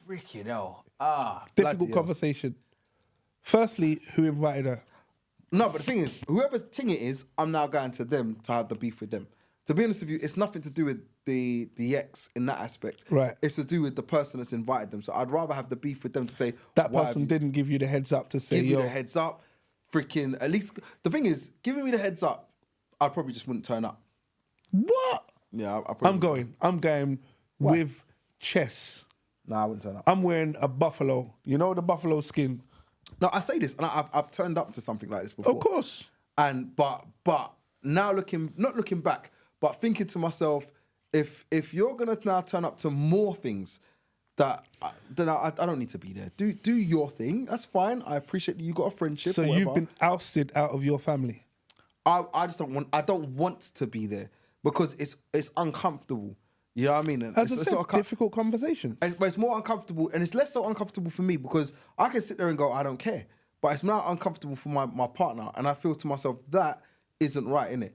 S2: Freaking hell.
S1: Difficult
S2: bloody hell.
S1: conversation. Firstly, who invited her?
S2: No, but the thing is, whoever's thing it is, I'm now going to them to have the beef with them. To be honest with you, it's nothing to do with the ex in that aspect.
S1: Right.
S2: It's to do with the person that's invited them. So I'd rather have the beef with them to say
S1: That
S2: why
S1: person
S2: have
S1: didn't give you the heads up to say,
S2: you, give
S1: yo,
S2: me the heads up. Freaking at least the thing is, giving me the heads up, I probably just wouldn't turn up.
S1: what?
S2: Yeah, I probably
S1: I'm going with chess.
S2: Nah, I wouldn't turn up.
S1: I'm wearing a buffalo. You know the buffalo skin?
S2: No, I say this, and I've turned up to something like this before.
S1: Of course.
S2: And but now not looking back, but thinking to myself, if you're gonna now turn up to more things, then I don't need to be there. Do your thing. That's fine. I appreciate that you got a friendship.
S1: So
S2: or
S1: you've
S2: whatever.
S1: been ousted out of your family.
S2: I just don't want. I don't want to be there because it's uncomfortable. You know what I mean?
S1: As I
S2: It's
S1: said,
S2: not
S1: difficult conversations.
S2: but it's more uncomfortable, and it's less so uncomfortable for me because I can sit there and go, I don't care. But it's now uncomfortable for my partner, and I feel to myself that isn't right, innit?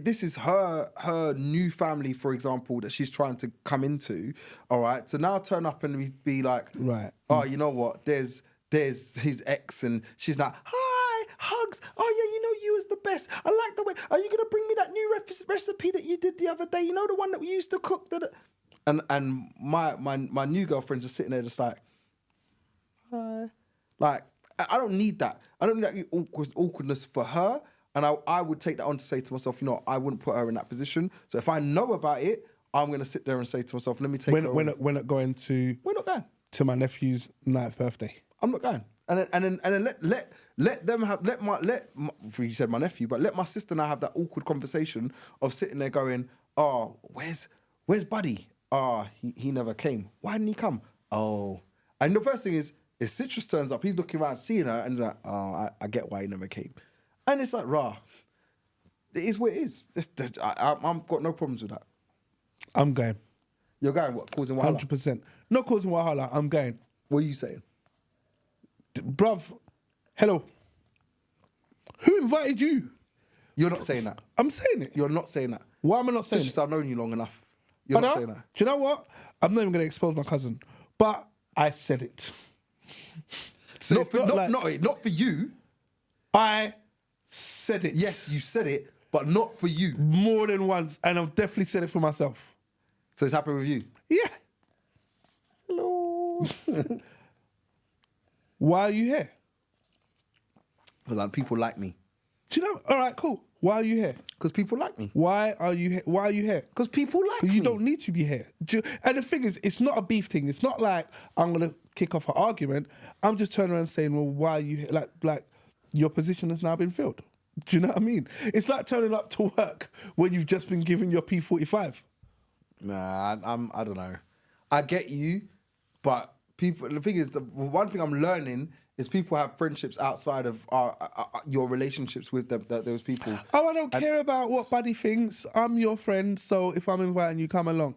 S2: This is her new family, for example, that she's trying to come into. All right, to now turn up and be like,
S1: Right.
S2: Oh, you know what? There's his ex, and she's like, hi, hugs. Oh yeah, you know you is the best. I like the way. Are you gonna bring me that new recipe that you did the other day? You know the one that we used to cook. And my new girlfriend's just sitting there, just like, hi. Like I don't need that. I don't need that awkwardness for her. And I would take that on to say to myself, you know, I wouldn't put her in that position. So if I know about it, I'm gonna sit there and say to myself, let me take her.
S1: We're not going to.
S2: We're not going.
S1: To my nephew's 9th birthday.
S2: I'm not going. And then let them have you said my nephew, but let my sister now have that awkward conversation of sitting there going, oh, where's Buddy? Oh, he never came. Why didn't he come? Oh, and the first thing is Citrus turns up. He's looking around, seeing her, and he's like, oh, I get why he never came. And it's like, rah, it is what it is. I've got no problems with that.
S1: I'm going.
S2: You're going what? Causing wahala?
S1: 100%. Not causing wahala. I'm going.
S2: What are you saying?
S1: Bruv, hello. Who invited you?
S2: You're not saying that.
S1: I'm saying it.
S2: You're not saying that.
S1: Why am I not saying
S2: It's
S1: it?
S2: just I've known you long enough. You're not saying that.
S1: Do you know what? I'm not even going to expose my cousin. But I said it.
S2: So
S1: It's not like-
S2: not for you.
S1: I said it.
S2: Yes, you said it, but not for you.
S1: More than once. And I've definitely said it for myself.
S2: So it's happened with you.
S1: Yeah.
S2: Hello.
S1: Why are you here?
S2: Because people like me.
S1: Do you know? All right, cool. Why are you here?
S2: Because people like me.
S1: Why are you here? Why are you here?
S2: Because people like me.
S1: You don't need to be here. And the thing is, it's not a beef thing. It's not like I'm going to kick off an argument. I'm just turning around saying, well, why are you here? Like your position has now been filled. Do you know what I mean? It's like turning up to work when you've just been given your P45.
S2: Nah, I don't know. I get you, but people. The thing is, the one thing I'm learning is people have friendships outside of your relationships with those people.
S1: Oh, I don't care about what Buddy thinks. I'm your friend, so if I'm inviting you, come along.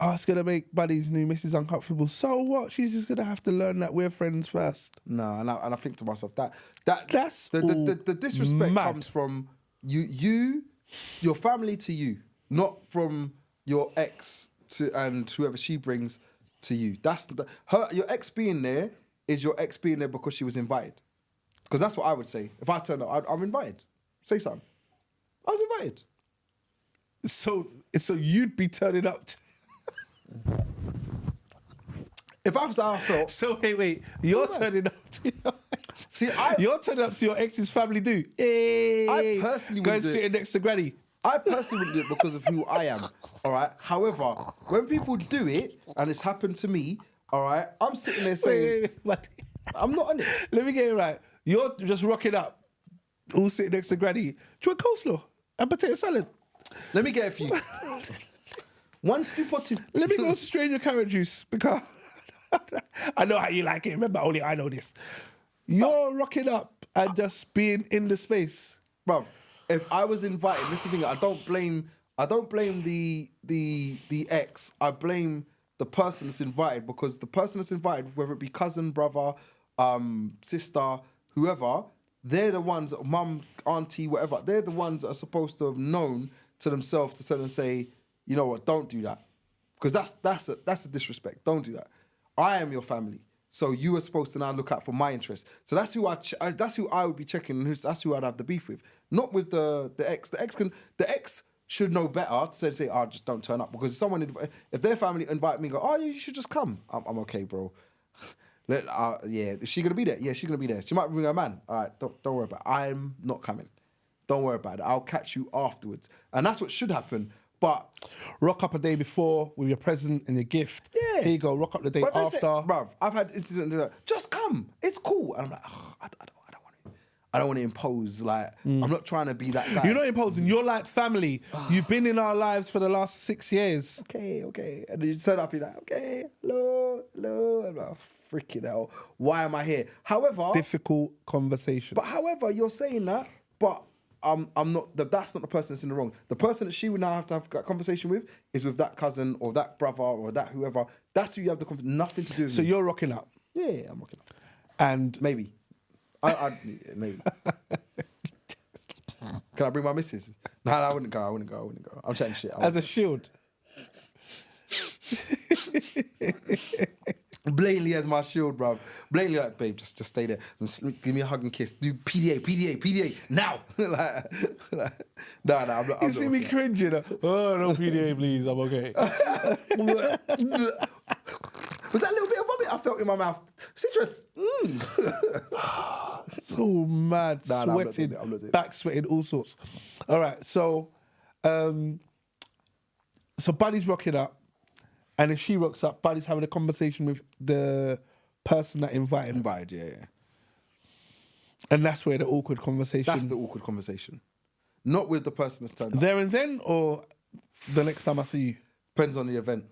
S1: Oh, it's gonna make Buddy's new missus uncomfortable. So what? She's just gonna have to learn that we're friends first.
S2: No, and I think to myself
S1: that's
S2: the disrespect
S1: mad.
S2: comes from your family to you, not from your ex to and whoever she brings to you. That's your ex being there is your ex being there because she was invited. Because that's what I would say. If I turn up, I'm invited. Say something. I was invited.
S1: So you'd be turning up.
S2: If I was how I felt.
S1: So wait. You're turning up to your ex.
S2: See,
S1: you're turning up to your ex's family do. Hey,
S2: I personally
S1: go
S2: wouldn't
S1: and
S2: do it.
S1: sit next to Granny.
S2: I personally wouldn't do it because of who I am. All right. However, when people do it, and it's happened to me, all right, I'm sitting there saying,
S1: Wait.
S2: I'm not on it.
S1: Let me get it right. You're just rocking up, all sitting next to Granny. Do you want coleslaw and potato salad?
S2: Let me get it for you. One scoop or two.
S1: Let me go strain your carrot juice because I know how you like it. Remember, only I know this. You're rocking up and just being in the space.
S2: Bruv, if I was invited, this is the thing, I don't blame the ex. I blame the person that's invited, because the person that's invited, whether it be cousin, brother, sister, whoever, they're the ones, mum, auntie, whatever, they're the ones that are supposed to have known to themselves to tell and say, you know what, don't do that. Because that's a disrespect. Don't do that. I am your family. So you are supposed to now look out for my interest. So that's who I would be checking, and that's who I'd have the beef with. Not with the ex. The ex should know better to say, oh, just don't turn up. Because if their family invite me and go, oh, you should just come. I'm okay, bro. Yeah, is she gonna be there? Yeah, she's gonna be there. She might bring her man. All right, don't worry about it. I'm not coming. Don't worry about it. I'll catch you afterwards. And that's what should happen. But
S1: rock up a day before with your present and your gift.
S2: Yeah.
S1: Here you go. Rock up the day
S2: but
S1: after.
S2: Bruv, I've had incidents like, just come. It's cool. And I'm like, oh, I don't want to impose. Like, I'm not trying to be that guy.
S1: You're not imposing. You're like family. You've been in our lives for the last 6 years.
S2: Okay. And then you turn up, you're like, okay, hello. I'm like, freaking hell. Why am I here? However,
S1: Difficult conversation.
S2: But however, you're saying that, but I'm not. That's not the person that's in the wrong. The person that she would now have to have that conversation with is with that cousin or that brother or that whoever. That's who you have the conversation. Nothing to do with
S1: So
S2: me.
S1: you're rocking up.
S2: Yeah, I'm rocking up.
S1: And
S2: Maybe. I maybe. Can I bring my missus? No, I wouldn't go. I'm chatting shit.
S1: as a shield.
S2: Blatantly as my shield, bruv. Blatantly like, babe, just stay there. Give me a hug and kiss. Do PDA, now. No, I'm not.
S1: You see me cringing. Oh, no PDA, please. I'm okay.
S2: Was that a little bit of vomit I felt in my mouth? Citrus.
S1: So mad,
S2: Nah, I'm not
S1: sweating,
S2: doing it, I'm not doing it.
S1: back sweating, all sorts. All right, so Buddy's rocking up, and if she rocks up, Buddy's having a conversation with the person that invited him.
S2: Invited, yeah.
S1: And that's where the awkward conversation...
S2: That's the awkward conversation. Not with the person that's turned up.
S1: There and then, or the next time I see you?
S2: Depends on the event.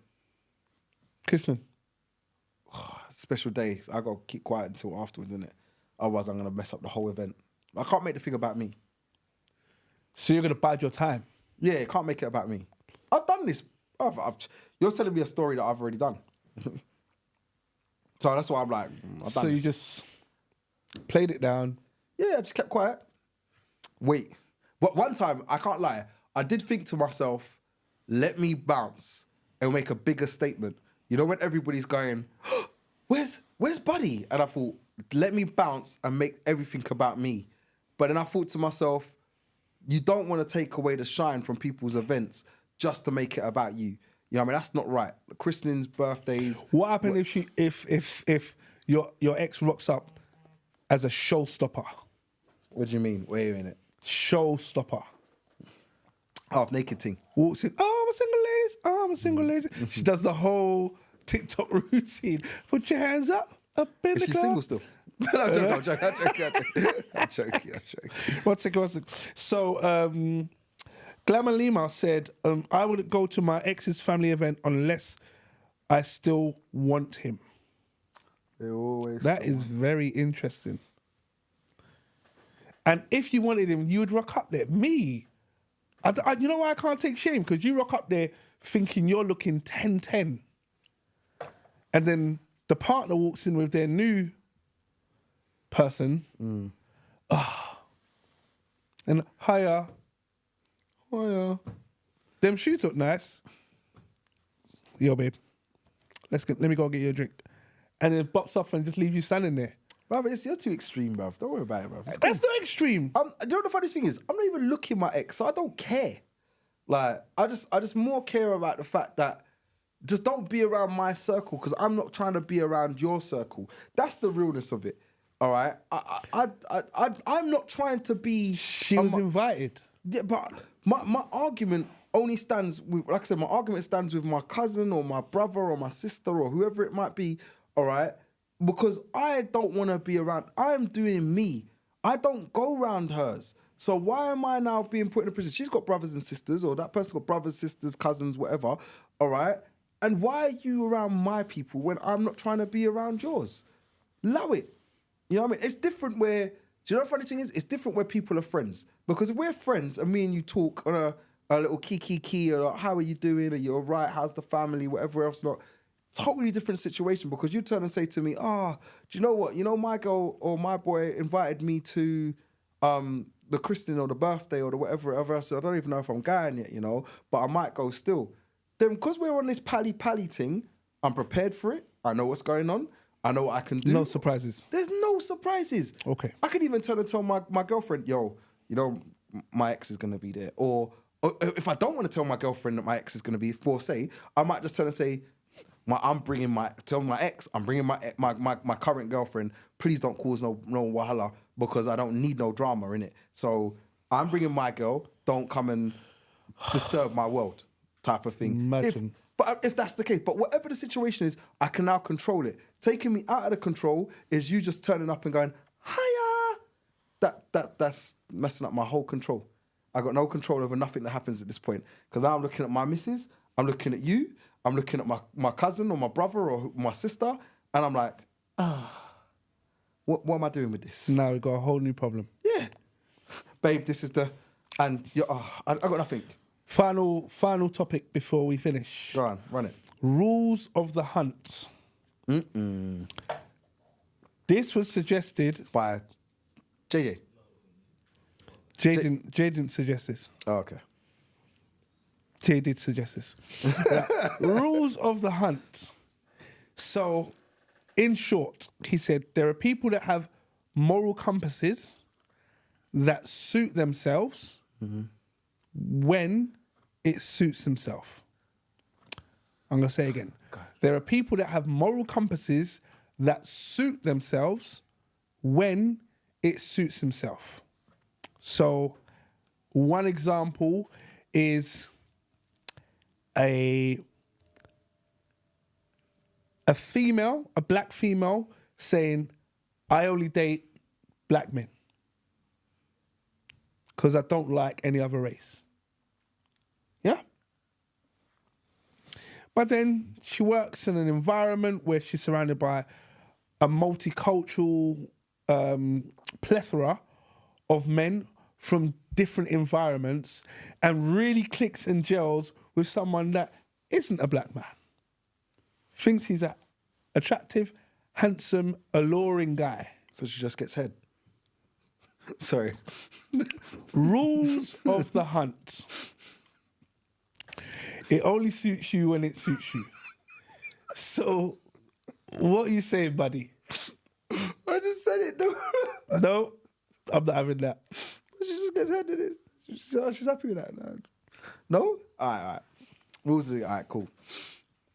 S1: Christian.
S2: Special day. I got to keep quiet until afterwards, innit? Otherwise, I'm going to mess up the whole event. I can't make the thing about me.
S1: So you're going to bide your time?
S2: Yeah, can't make it about me. I've done this. You're telling me a story that I've already done. So that's why I'm like, I've done
S1: So you
S2: this.
S1: just played it down.
S2: Yeah, I just kept quiet. Wait. But one time, I can't lie, I did think to myself, let me bounce and make a bigger statement. You know, when everybody's going, where's Buddy? And I thought, let me bounce and make everything about me. But then I thought to myself, you don't want to take away the shine from people's events just to make it about you. You know what I mean? That's not right. Christenings, birthdays.
S1: What happened if your ex rocks up as a showstopper?
S2: What do you mean? Wait a minute.
S1: Showstopper.
S2: Half naked thing.
S1: Walks in, oh, I'm a single lady. Oh, I'm a single lady. She does the whole TikTok routine. Put your hands up in
S2: Is
S1: the
S2: she
S1: car.
S2: single still? I'm joking.
S1: One second. So, Glamour Lima said, I wouldn't go to my ex's family event unless I still want him. That is very interesting. And if you wanted him, you would rock up there. Me, you know why I can't take shame? Because you rock up there thinking you're looking 10-10. And then the partner walks in with their new person. And hiya. Them shoes look nice. Yo, babe. Let me go get you a drink. And then bops off and just leave you standing there.
S2: Bruv, you're too extreme, bruv. Don't worry about it, bruv.
S1: That's not extreme.
S2: Do you know the funniest thing is? I'm not even looking at my ex, so I don't care. Like, I just more care about the fact that just don't be around my circle because I'm not trying to be around your circle. That's the realness of it. All right? I'm not trying to be...
S1: She was invited.
S2: Yeah, but my argument only stands with, like I said, my argument stands with my cousin or my brother or my sister or whoever it might be, all right? Because I don't want to be around, I'm doing me. I don't go around hers. So why am I now being put in a prison? She's got brothers and sisters, or that person got brothers, sisters, cousins, whatever, all right? And why are you around my people when I'm not trying to be around yours? Allow it. You know what I mean? It's different where, do you know the funny thing is? It's different where people are friends. Because if we're friends and me and you talk on a little kiki, or like, how are you doing? Are you all right? How's the family? Whatever else not. Totally different situation because you turn and say to me, do you know what? You know, my girl or my boy invited me to the christening or the birthday or the whatever else. So I don't even know if I'm going yet, you know, but I might go still. Then because we're on this pally thing, I'm prepared for it. I know what's going on. I know what I can do.
S1: No surprises.
S2: There's no surprises.
S1: Okay.
S2: I could even turn and tell my girlfriend, yo, you know, my ex is going to be there. Or if I don't want to tell my girlfriend that my ex is going to be, I might just tell her and say, tell my ex, I'm bringing my current girlfriend. Please don't cause no wahala because I don't need no drama in it. So I'm bringing my girl. Don't come and disturb my world, type of thing.
S1: Imagine.
S2: If that's the case, but whatever the situation is, I can now control it. Taking me out of the control is you just turning up and going, hiya. That's messing up my whole control. I got no control over nothing that happens at this point because now I'm looking at my missus, I'm looking at you. I'm looking at my cousin or my brother or my sister, and I'm like, what am I doing with this?
S1: Now we've got a whole new problem.
S2: Yeah. Babe, this is I got nothing.
S1: Final topic before we finish.
S2: Go on, run it.
S1: Rules of the hunt. This was suggested
S2: by JJ.
S1: Jay didn't suggest this.
S2: Oh, okay.
S1: Jay did suggest this. Rules of the hunt. So, in short, he said, there are people that have moral compasses that suit themselves when it suits themselves. I'm going to say it again. There are people that have moral compasses that suit themselves when it suits themselves. So, one example is a female, a black female, saying, I only date black men because I don't like any other race. Yeah? But then she works in an environment where she's surrounded by a multicultural plethora of men from different environments and really clicks and gels with someone that isn't a black man. Thinks he's an attractive, handsome, alluring guy.
S2: So she just gets head. Sorry.
S1: Rules of the hunt. It only suits you when it suits you. So, what are you saying, buddy?
S2: I just said it.
S1: No, I'm not having that.
S2: She just gets head in it. She's happy with that. No? All right. Rules are all right, cool.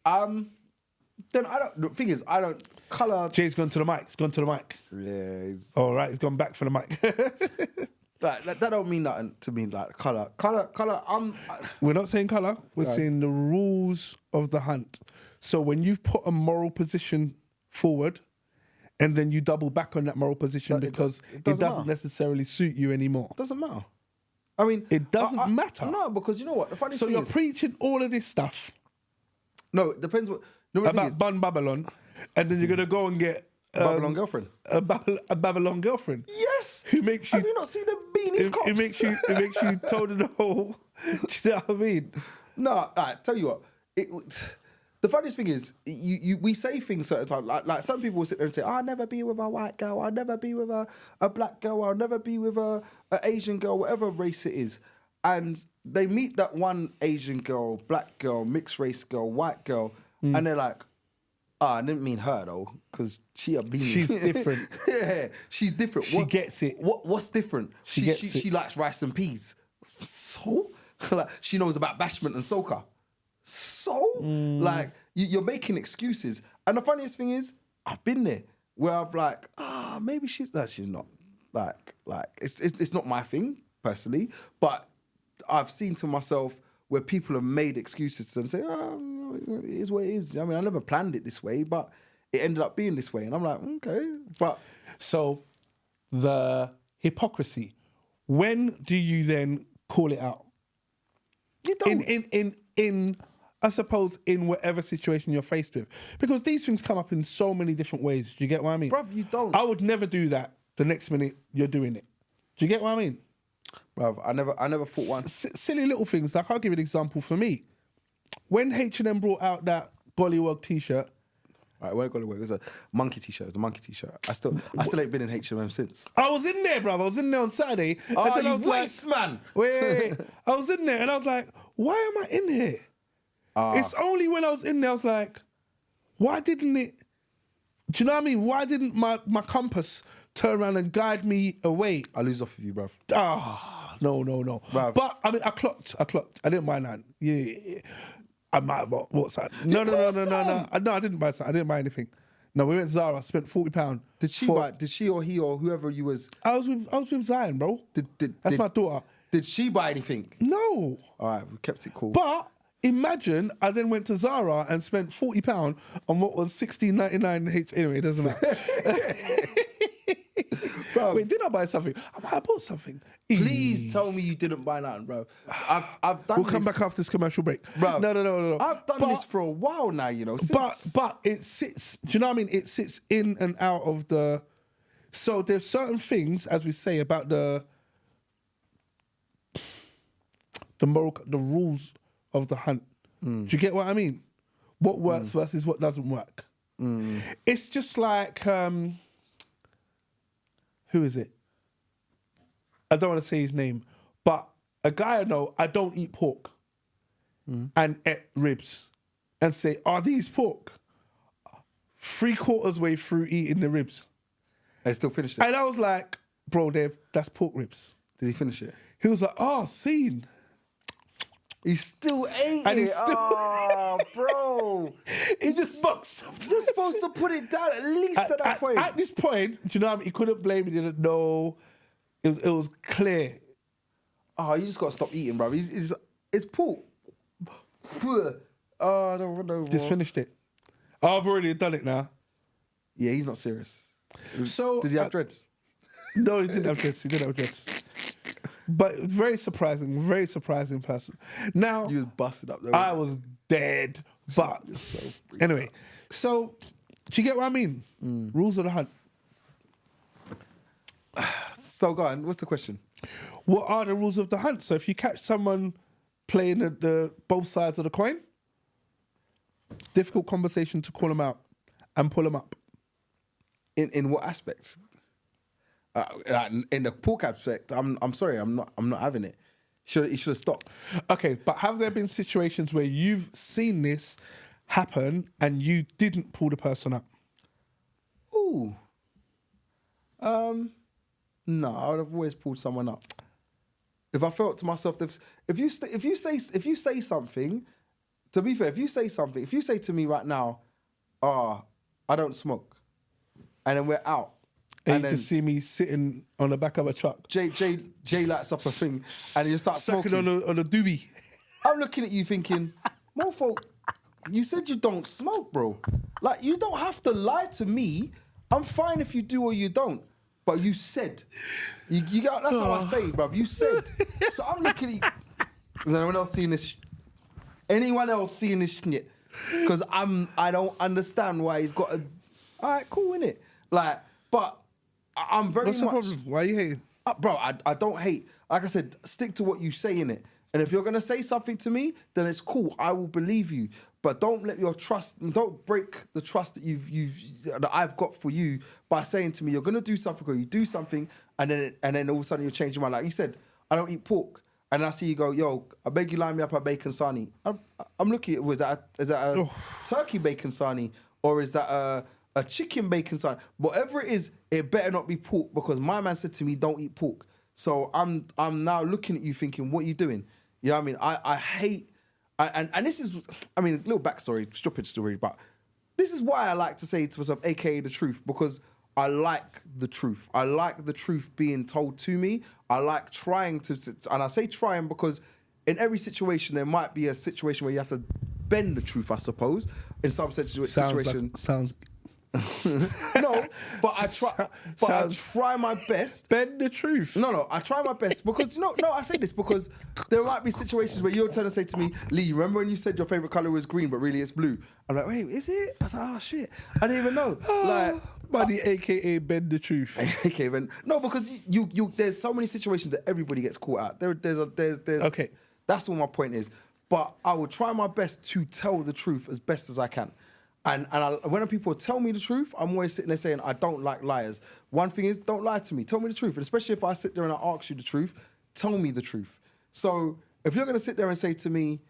S2: Then the thing is, I don't colour.
S1: Jay's gone to the mic. He's gone to the mic.
S2: Yeah.
S1: All right, he's gone back for the mic.
S2: that don't mean nothing to me, like colour.
S1: We're not saying colour. We're saying the rules of the hunt. So when you've put a moral position forward and then you double back on that moral position
S2: But
S1: because
S2: it
S1: it
S2: doesn't
S1: doesn't
S2: matter.
S1: necessarily suit you anymore.
S2: Doesn't matter. I mean,
S1: It doesn't matter.
S2: No, because you know what? The funny
S1: So
S2: thing
S1: you're
S2: is,
S1: preaching all of this stuff
S2: no, it depends what. No, the thing
S1: about
S2: is,
S1: Bun Babylon, and then you're gonna go and get
S2: Babylon girlfriend.
S1: a Babylon girlfriend.
S2: Yes.
S1: Who makes you?
S2: Have you not seen the beanie cops?
S1: It makes you told in the hole. Do you know what I mean?
S2: No, I tell you what. The funniest thing is, we say things certain times. Like some people will sit there and say, "I'll never be with a white girl. I'll never be with a black girl. I'll never be with a Asian girl, whatever race it is." And they meet that one Asian girl, black girl, mixed race girl, white girl, and they're like, I didn't mean her though, because she a beanie.
S1: She's different.
S2: Yeah, she's different.
S1: She gets it.
S2: What's different?
S1: She
S2: likes rice and peas. So? Like, she knows about bashment and soca. So? Like, you're making excuses. And the funniest thing is, I've been there where I've like, maybe she's not. Like, it's not my thing, personally. But I've seen to myself where people have made excuses and say, it is what it is. I mean, I never planned it this way, but it ended up being this way. And I'm like, okay. But
S1: So the hypocrisy, when do you then call it out?
S2: you don't.
S1: In I suppose in whatever situation you're faced with. Because these things come up in so many different ways. Do you get what I mean?
S2: Bruv, you don't.
S1: I would never do that the next minute you're doing it. Do you get what I mean?
S2: Bruv, I never thought one.
S1: Silly little things. Like, I'll give you an example for me. When H&M brought out that Gollywog t-shirt.
S2: All right, where got it? It was a monkey t-shirt. It was a monkey t-shirt. I still ain't been in H&M since.
S1: I was in there, bruv. I was in there on Saturday.
S2: Oh,
S1: and then
S2: you
S1: I was
S2: waste,
S1: like,
S2: man.
S1: Wait. I was in there and I was like, why am I in here? It's only when I was in there, I was like, why didn't it... Do you know what I mean? Why didn't my compass turn around and guide me away?
S2: I lose off of you, bruv.
S1: No.
S2: Bruv.
S1: But, I mean, I clocked. I didn't buy none. Yeah. I might have bought what's that? No. No, I didn't buy something. I didn't buy anything. No, we went to Zara, spent £40.
S2: Did she buy? Did she or he or whoever you was?
S1: I was with Zion, bro. That's my daughter.
S2: Did she buy anything?
S1: No.
S2: All right, we kept it cool.
S1: But imagine I then went to Zara and spent £40 on what was $16.99. Anyway, it doesn't matter.
S2: Bro,
S1: Wait, did I buy something? I might have bought something.
S2: please tell me you didn't buy nothing, bro. I've done.
S1: We'll come back after this commercial break.
S2: Bro.
S1: No.
S2: I've done this for a while now, you know. Since.
S1: But it sits. Do you know what I mean? It sits in and out of the. So there's certain things, as we say, about the rules of the hunt. Do you get what I mean? What works versus what doesn't work. It's just like who is it? I don't want to say his name, but a guy I know. I don't eat pork, and ate ribs, and say, "Are these pork?" 3/4 way through eating the ribs,
S2: I still finished it.
S1: and I was like, "Bro, that's pork ribs."
S2: Did he finish it?
S1: He was like, "Oh, seen."
S2: He still ate
S1: And
S2: it.
S1: he still-
S2: Oh, bro.
S1: He just boxed.
S2: You're supposed to put it down at least at that point.
S1: At this point, do you know what I mean? He couldn't blame me. He didn't know. It was clear.
S2: Oh, you just got to stop eating, bro. It's pork. Oh, no, bro.
S1: Just finished it. I've already done it now.
S2: Yeah, he's not serious.
S1: So
S2: Did he have dreads?
S1: No, he didn't have dreads. He didn't have dreads. But very surprising person. Now,
S2: You was busted up there.
S1: I was dead. But anyway, so do you get what I mean? Rules of the hunt.
S2: So go on. What's the question?
S1: What are the rules of the hunt? So if you catch someone playing the both sides of the coin, difficult conversation to call them out and pull them up.
S2: In what aspects? In the pork aspect, I'm sorry, I'm not having it. He should have stopped.
S1: Okay, but have there been situations where you've seen this happen and you didn't pull the person up?
S2: Ooh. No, I would have always pulled someone up. If I felt to myself, if you say something, to be fair, if you say to me right now, I don't smoke, and then we're out,
S1: And
S2: and
S1: you
S2: then
S1: can see me sitting on the back of a truck,
S2: Jay lights up a thing, and you start
S1: sucking
S2: smoking.
S1: on a doobie.
S2: I'm looking at you thinking, mofo, you said you don't smoke, bro. Like, you don't have to lie to me. I'm fine if you do or you don't. But you said. You got, that's how I stay, bruv. You said. So I'm looking at you. Is anyone else seeing this? Anyone else seeing this shit? Because I don't understand why he's got a... All right, cool, innit? Like, but I'm very
S1: What's
S2: much...
S1: the problem? Why are you hating?
S2: Bro, I don't hate. Like I said, stick to what you say, innit? And if you're going to say something to me, then it's cool. I will believe you. But don't let your trust... Don't break the trust that I've got for you by saying to me, you're going to do something or you do something, and then all of a sudden you're changing my mind. Like you said, I don't eat pork. And I see you go, yo, I beg you line me up a bacon sarnie. I'm looking at, is that a turkey bacon sarnie or is that a chicken bacon sarnie? Whatever it is, it better not be pork because my man said to me, don't eat pork. So I'm now looking at you thinking, what are you doing? You know what I mean? I hate, and this is, I mean, a little backstory, stupid story, but this is why I like to say to myself, AKA the truth, because I like the truth. I like the truth being told to me. I like trying to, and I say trying because in every situation, there might be a situation where you have to bend the truth, I suppose. In some situation.
S1: Sounds
S2: No, but I try. But I try my best.
S1: Bend the truth.
S2: No, I try my best because no, I say this because there might be situations where you'll turn and say to me, Lee, remember when you said your favorite color was green, but really it's blue? I'm like, wait, is it? I was like, oh shit, I didn't even know. Like,
S1: buddy, AKA bend the truth.
S2: Okay, then no, because you there's so many situations that everybody gets caught out. There's
S1: Okay.
S2: That's what my point is. But I will try my best to tell the truth as best as I can. And when people tell me the truth, I'm always sitting there saying, I don't like liars. One thing is, don't lie to me. Tell me the truth. And especially if I sit there and I ask you the truth, tell me the truth. So if you're going to sit there and say to me,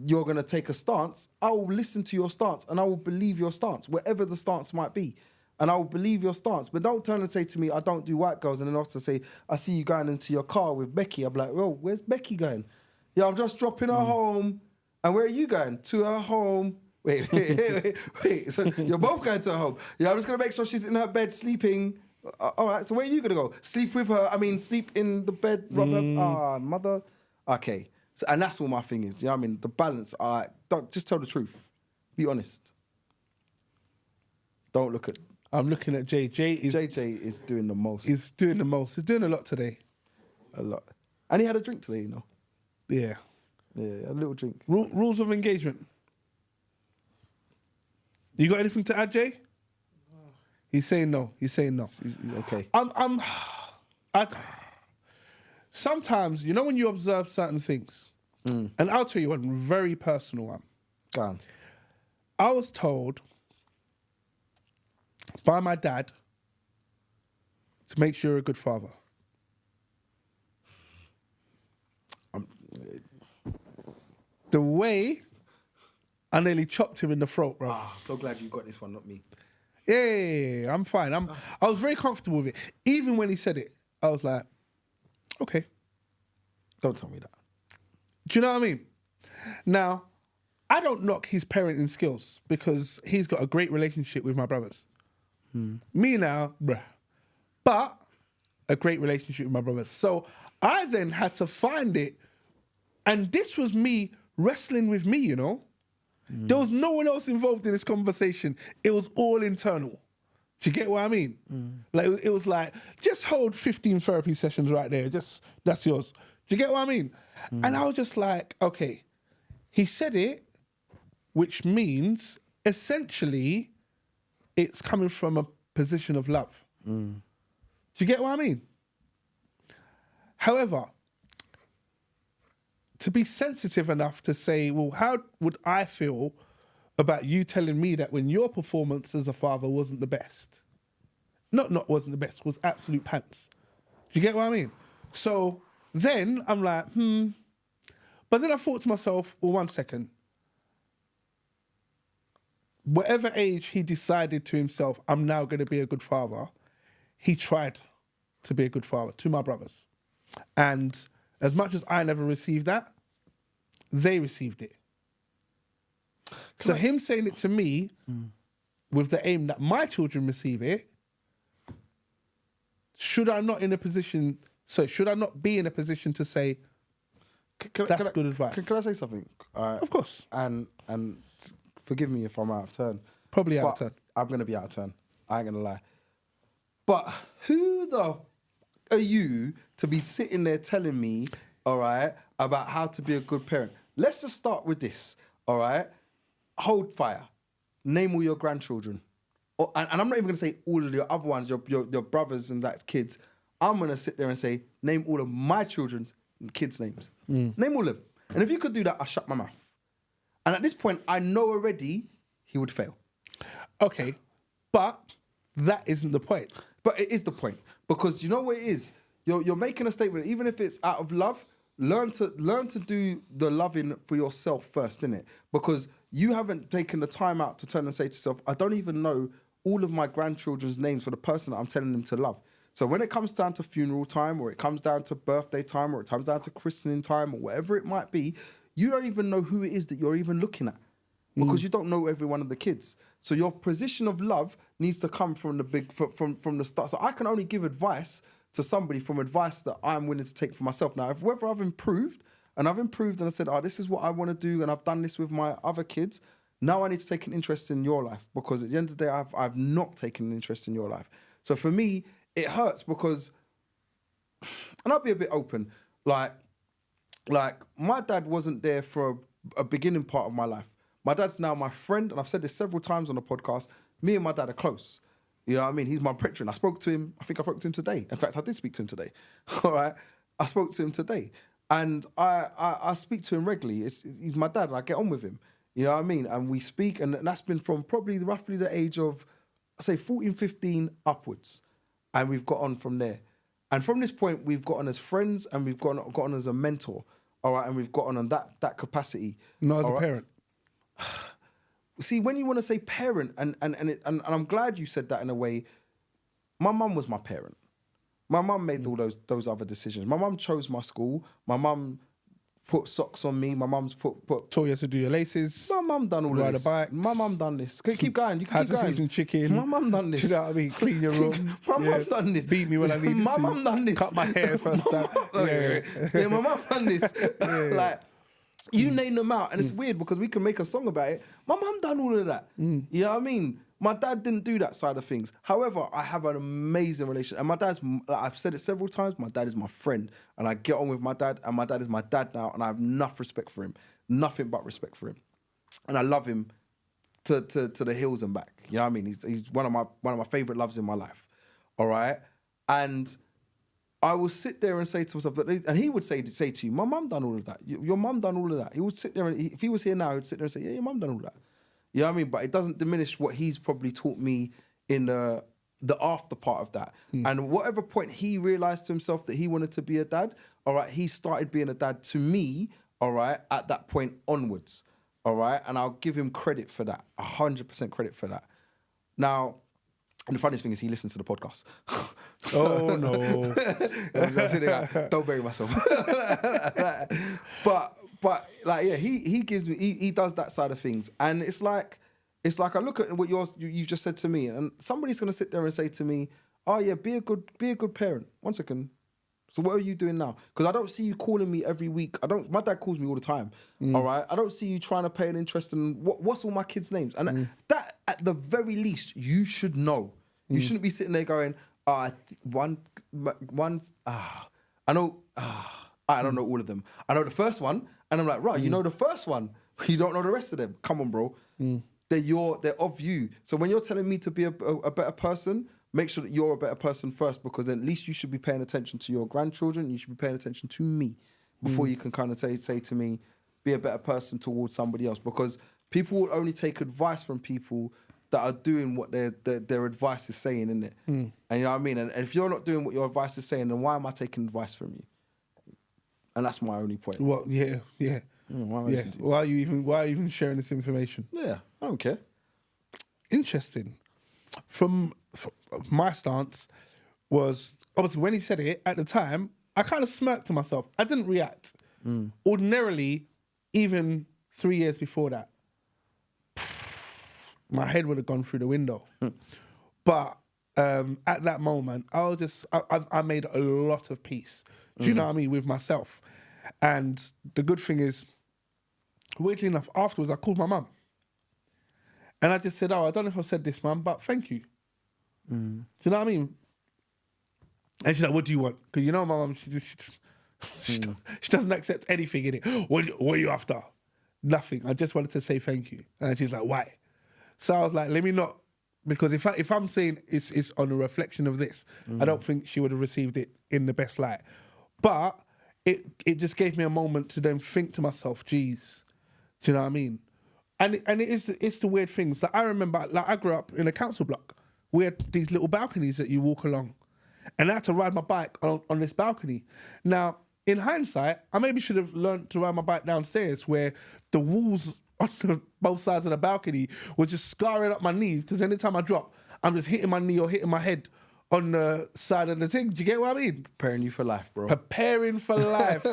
S2: you're going to take a stance, I will listen to your stance and I will believe your stance, whatever the stance might be. And I will believe your stance. But don't turn and say to me, I don't do white girls. And then also say, I see you going into your car with Becky. I'm like, well, where's Becky going? Yeah, I'm just dropping her home. And where are you going? To her home. Wait. So you're both going to her home. Yeah, I'm just going to make sure she's in her bed sleeping. All right, so where are you going to go? Sleep with her? I mean, sleep in the bed, rub her? Mother? Okay. So, and that's all my thing is. You know what I mean? The balance. All right, don't, just tell the truth. Be honest. Don't look at...
S1: I'm looking at Jay.
S2: JJ is doing the most.
S1: He's doing the most. He's doing a lot today.
S2: A lot. And he had a drink today, you know.
S1: Yeah.
S2: Yeah, a little drink.
S1: Rules of engagement. You got anything to add, Jay? No. He's saying no. He's
S2: okay.
S1: Sometimes, you know when you observe certain things, and I'll tell you one very personal one.
S2: Go on.
S1: I was told by my dad to make sure you're a good father. The way I nearly chopped him in the throat, bro.
S2: So glad you got this one, not me.
S1: Yeah, I'm fine. I was very comfortable with it. Even when he said it, I was like, okay.
S2: Don't tell me that.
S1: Do you know what I mean? Now, I don't knock his parenting skills because he's got a great relationship with my brothers. Me now, bruh. But a great relationship with my brothers. So I then had to find it. And this was me wrestling with me, you know? There was no one else involved in this conversation. It was all internal. Do you get what I mean? Like it was like, just hold 15 therapy sessions right there. Just, that's yours. Do you get what I mean? And I was just like, okay, he said it, which means essentially it's coming from a position of love. Do you get what I mean? However, to be sensitive enough to say, well, how would I feel about you telling me that when your performance as a father wasn't the best? Not wasn't the best, was absolute pants. Do you get what I mean? So then I'm like, But then I thought to myself, well, 1 second. Whatever age he decided to himself, I'm now going to be a good father, he tried to be a good father to my brothers. And as much as I never received that, they received it. So him saying it to me with the aim that my children receive it, should I not be in a position to say, that's good advice?
S2: Can I say something?
S1: Of course.
S2: And forgive me if I'm out of turn.
S1: Probably out of turn.
S2: I'm going to be out of turn. I ain't gonna lie. But who the are you to be sitting there telling me, all right, about how to be a good parent? Let's just start with this, all right? Hold fire. Name all your grandchildren. And I'm not even going to say all of your other ones, your brothers and that kids. I'm going to sit there and say, name all of my children's kids' names. Name all of them. And if you could do that, I'll shut my mouth. And at this point, I know already he would fail.
S1: Okay, but that isn't the point.
S2: But it is the point. Because you know what it is? You're making a statement, even if it's out of love, learn to do the loving for yourself first, innit? Because you haven't taken the time out to turn and say to yourself, I don't even know all of my grandchildren's names for the person that I'm telling them to love. So when it comes down to funeral time, or it comes down to birthday time, or it comes down to christening time, or whatever it might be, you don't even know who it is that you're even looking at, because you don't know every one of the kids. So your position of love needs to come from the start. So I can only give advice to somebody from advice that I'm willing to take for myself. Now, whether I've improved and I said, oh, this is what I want to do, and I've done this with my other kids, now I need to take an interest in your life, because at the end of the day, I've not taken an interest in your life. So for me, it hurts because, and I'll be a bit open, like my dad wasn't there for a beginning part of my life. My dad's now my friend, and I've said this several times on the podcast. Me and my dad are close. You know what I mean? He's my patron. I spoke to him. I think I spoke to him today. In fact, I did speak to him today. All right? I spoke to him today. And I speak to him regularly. He's my dad, and I get on with him. You know what I mean? And we speak, and that's been from probably roughly the age of, I say, 14, 15 upwards. And we've got on from there. And from this point, we've got on as friends, and we've got on as a mentor. All right? And we've got on that capacity.
S1: Not as a parent.
S2: See, when you want to say parent, and I'm glad you said that in a way, my mum was my parent. My mum made all those other decisions. My mum chose my school. My mum put socks on me. My mum's put
S1: taught you to do your laces.
S2: My mum done all of this.
S1: Ride a bike.
S2: My mum done this. Keep going. You can keep going.
S1: Had to season chicken.
S2: My mum done this.
S1: You know what I mean? Clean your room.
S2: My mum done this.
S1: Beat me when I needed to.
S2: My mum done this.
S1: Cut my hair first time.
S2: Yeah, my mum done this. Like, you name them out, and it's weird because we can make a song about it. My mum done all of that. You know what I mean? My dad didn't do that side of things. However, I have an amazing relationship. And my dad's, I've said it several times, my dad is my friend. And I get on with my dad, and my dad is my dad now, and I have enough respect for him. Nothing but respect for him. And I love him to the hills and back. You know what I mean? He's one of my favourite loves in my life. All right? And I will sit there and say to myself, and he would say to you, my mum done all of that. Your mum done all of that. He would sit there, and if he was here now, he would sit there and say, yeah, your mum done all of that. You know what I mean? But it doesn't diminish what he's probably taught me in the after part of that. And whatever point he realised to himself that he wanted to be a dad, all right, he started being a dad to me, all right, at that point onwards, all right? And I'll give him credit for that, 100% credit for that. Now, and the funniest thing is he listens to the podcast.
S1: Oh, no.
S2: I'm sitting there like, don't bury myself. but like, yeah, he gives me, he does that side of things. And it's like I look at what you just said to me, and somebody's going to sit there and say to me, oh yeah, be a good parent. 1 second. So what are you doing now? Because I don't see you calling me every week. My dad calls me all the time. All right. I don't see you trying to pay an interest in what's all my kids' names. And that, at the very least, you should know. You shouldn't be sitting there going, I don't know all of them. I know the first one, and I'm like, right, you know the first one. You don't know the rest of them. Come on, bro. They're of you. So when you're telling me to be a better person, make sure that you're a better person first, because then at least you should be paying attention to your grandchildren. You should be paying attention to me before you can kind of say to me, be a better person towards somebody else. Because people will only take advice from people that are doing what their advice is saying, innit? And you know what I mean? And if you're not doing what your advice is saying, then why am I taking advice from you? And that's my only point.
S1: Well, yeah. Why are you even sharing this information?
S2: Yeah, I don't care.
S1: Interesting. From my stance was, obviously when he said it at the time, I kind of smirked to myself. I didn't react. Ordinarily, even 3 years before that, my head would have gone through the window. But at that moment, I made a lot of peace. Do you know what I mean? With myself. And the good thing is, weirdly enough, afterwards, I called my mum. And I just said, I don't know if I've said this, mum, but thank you. Do you know what I mean? And she's like, what do you want? Because you know my mum, she doesn't accept anything in it. What are you after? Nothing. I just wanted to say thank you. And she's like, why? So I was like, let me not, because if I'm saying it's on a reflection of this, I don't think she would have received it in the best light. But it just gave me a moment to then think to myself, geez, do you know what I mean? And it's the weird things that I remember. Like, I grew up in a council block. We had these little balconies that you walk along, and I had to ride my bike on this balcony. Now, in hindsight, I maybe should have learned to ride my bike downstairs, where the walls on both sides of the balcony were just scarring up my knees, because anytime I drop, I'm just hitting my knee or hitting my head on the side of the thing. Do you get what I mean?
S2: Preparing you for life, bro.
S1: Preparing for life.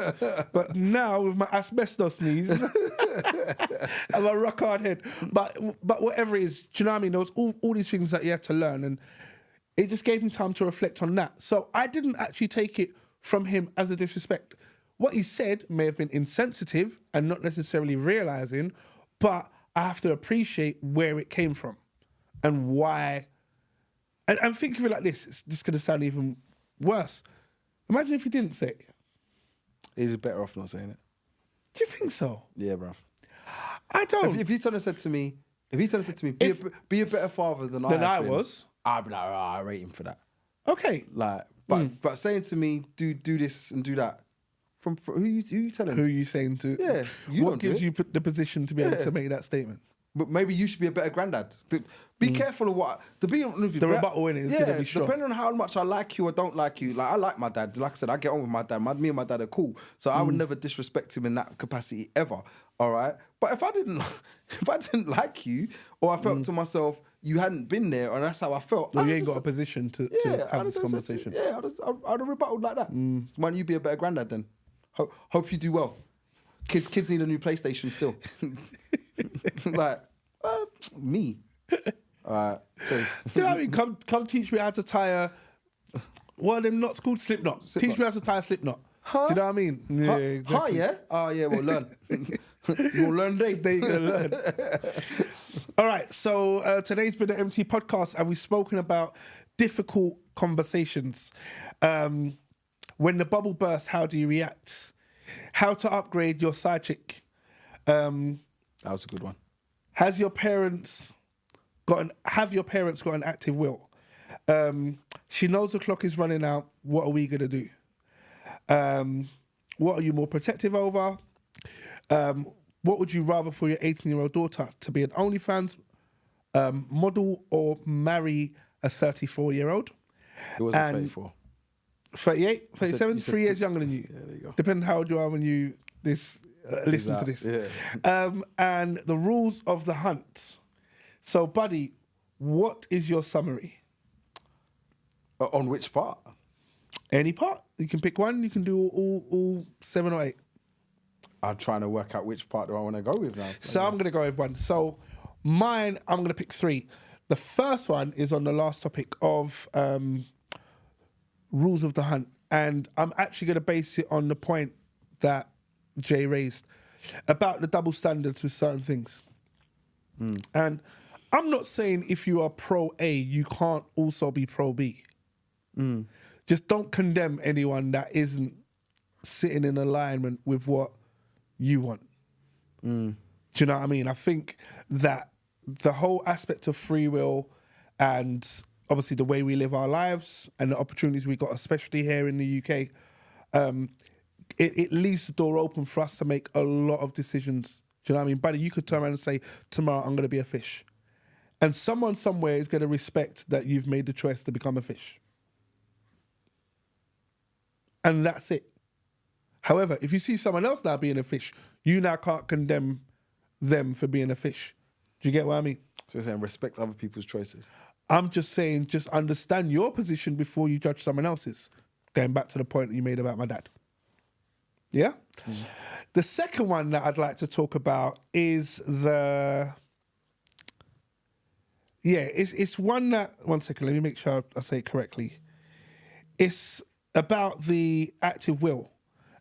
S1: But now with my asbestos knees and my rock hard head. But whatever it is, do you know what I mean? There was all these things that you had to learn, and it just gave me time to reflect on that. So I didn't actually take it from him as a disrespect. What he said may have been insensitive and not necessarily realising, but I have to appreciate where it came from and why. And think of it like this. This is going to sound even worse. Imagine if he didn't say it.
S2: He was better off not saying it.
S1: Do you think so?
S2: Yeah, bruv.
S1: I don't.
S2: If he turned and said to me, be a better father than I
S1: was,
S2: I'd be like, oh, I rate him for that.
S1: Okay.
S2: Like, but saying to me, do this and do that, from who you telling?
S1: Who are you saying to?
S2: Yeah.
S1: What gives you the position to be able to make that statement?
S2: But maybe you should be a better granddad. Be careful of what... The
S1: rebuttal in it is going to be strong.
S2: Depending on how much I like you or don't like you. Like, I like my dad. Like I said, I get on with my dad. Me and my dad are cool. So I would never disrespect him in that capacity ever. All right? But if I didn't like you, or I felt to myself, you hadn't been there, and that's how I felt...
S1: Well, you ain't got a position to have this conversation.
S2: I'd have rebutted like that. Why don't you be a better granddad then? Hope you do well. Kids need a new PlayStation still. Like, me. Alright. So,
S1: do you know what I mean? Come teach me how to tie a... What are them knots called? Slip knot. Teach me how to tie a slip knot.
S2: Huh?
S1: Do you know what I mean? Yeah, exactly.
S2: Yeah? Oh, yeah, well, learn. You'll learn today.
S1: Today you're going to learn. All right, so today's been the MT podcast, and we've spoken about difficult conversations. When the bubble bursts, how do you react? How to upgrade your side chick.
S2: That was a good one.
S1: Have your parents got an active will? She knows the clock is running out. What are we gonna do? What are you more protective over? What would you rather for your 18-year-old daughter, to be an OnlyFans model or marry a 34-year-old?
S2: It wasn't 34.
S1: 38, 37, 3 years younger than you.
S2: Yeah, there you go.
S1: Depending how old you are when you listen to this.
S2: Yeah.
S1: And the rules of the hunt. So, buddy, what is your summary?
S2: On which part?
S1: Any part. You can pick one. You can do all 7 or 8.
S2: I'm trying to work out which part do I want to go with now.
S1: So I'm going to go with one. So mine, I'm going to pick 3. The first one is on the last topic of rules of the hunt. And I'm actually going to base it on the point that Jay raised about the double standards with certain things. And I'm not saying if you are pro A, you can't also be pro B. Just don't condemn anyone that isn't sitting in alignment with what you want. Do you know what I mean? I think that the whole aspect of free will and obviously the way we live our lives and the opportunities we got, especially here in the UK, it leaves the door open for us to make a lot of decisions. Do you know what I mean? Buddy, you could turn around and say, tomorrow I'm going to be a fish. And someone somewhere is going to respect that you've made the choice to become a fish. And that's it. However, if you see someone else now being a fish, you now can't condemn them for being a fish. Do you get what I mean?
S2: So you're saying respect other people's choices?
S1: I'm just saying just understand your position before you judge someone else's. Going back to the point that you made about my dad. Yeah? The second one that I'd like to talk about is it's one that... One second, let me make sure I say it correctly. It's about the active will.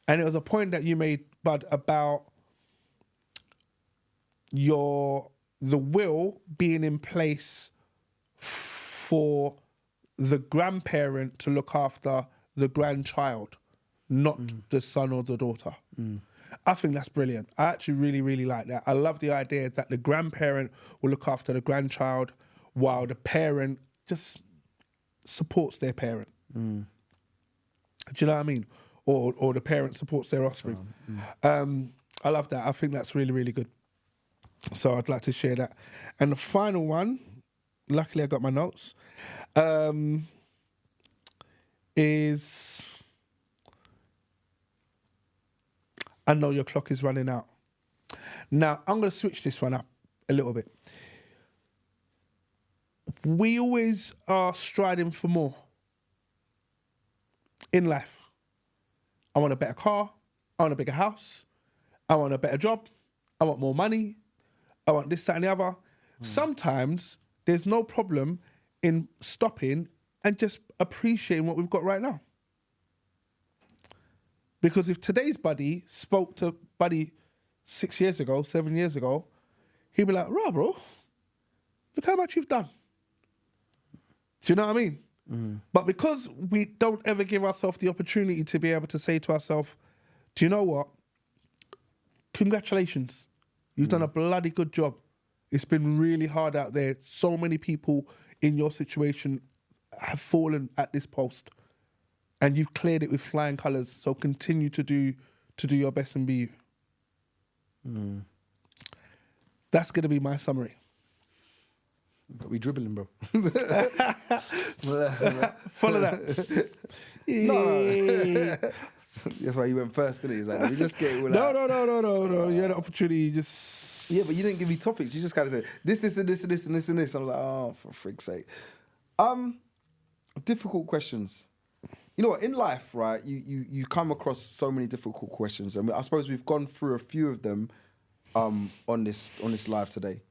S1: And it was a point that you made, Bud, about the will being in place for the grandparent to look after the grandchild, not the son or the daughter. I think that's brilliant. I actually really, really like that. I love the idea that the grandparent will look after the grandchild while the parent just supports their parent. Do you know what I mean? Or the parent supports their offspring. I love that. I think that's really, really good. So I'd like to share that. And the final one, luckily I got my notes, is I know your clock is running out. Now, I'm going to switch this one up a little bit. We always are striding for more in life. I want a better car. I want a bigger house. I want a better job. I want more money. I want this, that, and the other. Sometimes there's no problem in stopping and just appreciating what we've got right now. Because if today's buddy spoke to buddy 6 years ago, 7 years ago, he'd be like, "Rah, bro, look how much you've done." Do you know what I mean? But because we don't ever give ourselves the opportunity to be able to say to ourselves, "Do you know what? Congratulations. You've done a bloody good job. It's been really hard out there. So many people in your situation have fallen at this post. And you've cleared it with flying colours. So continue to do your best and be you." That's going to be my summary.
S2: But we dribbling, bro.
S1: Follow that.
S2: No. That's why you went first, didn't it? He's like, "Let me just get it all out."
S1: No. You had an opportunity, just...
S2: Yeah, but you didn't give me topics. You just kind of said this, and this, and this, and this, and this. I'm like, oh, for frig's sake. Difficult questions. You know what? In life, right, you come across so many difficult questions. I mean, I suppose we've gone through a few of them on this live today.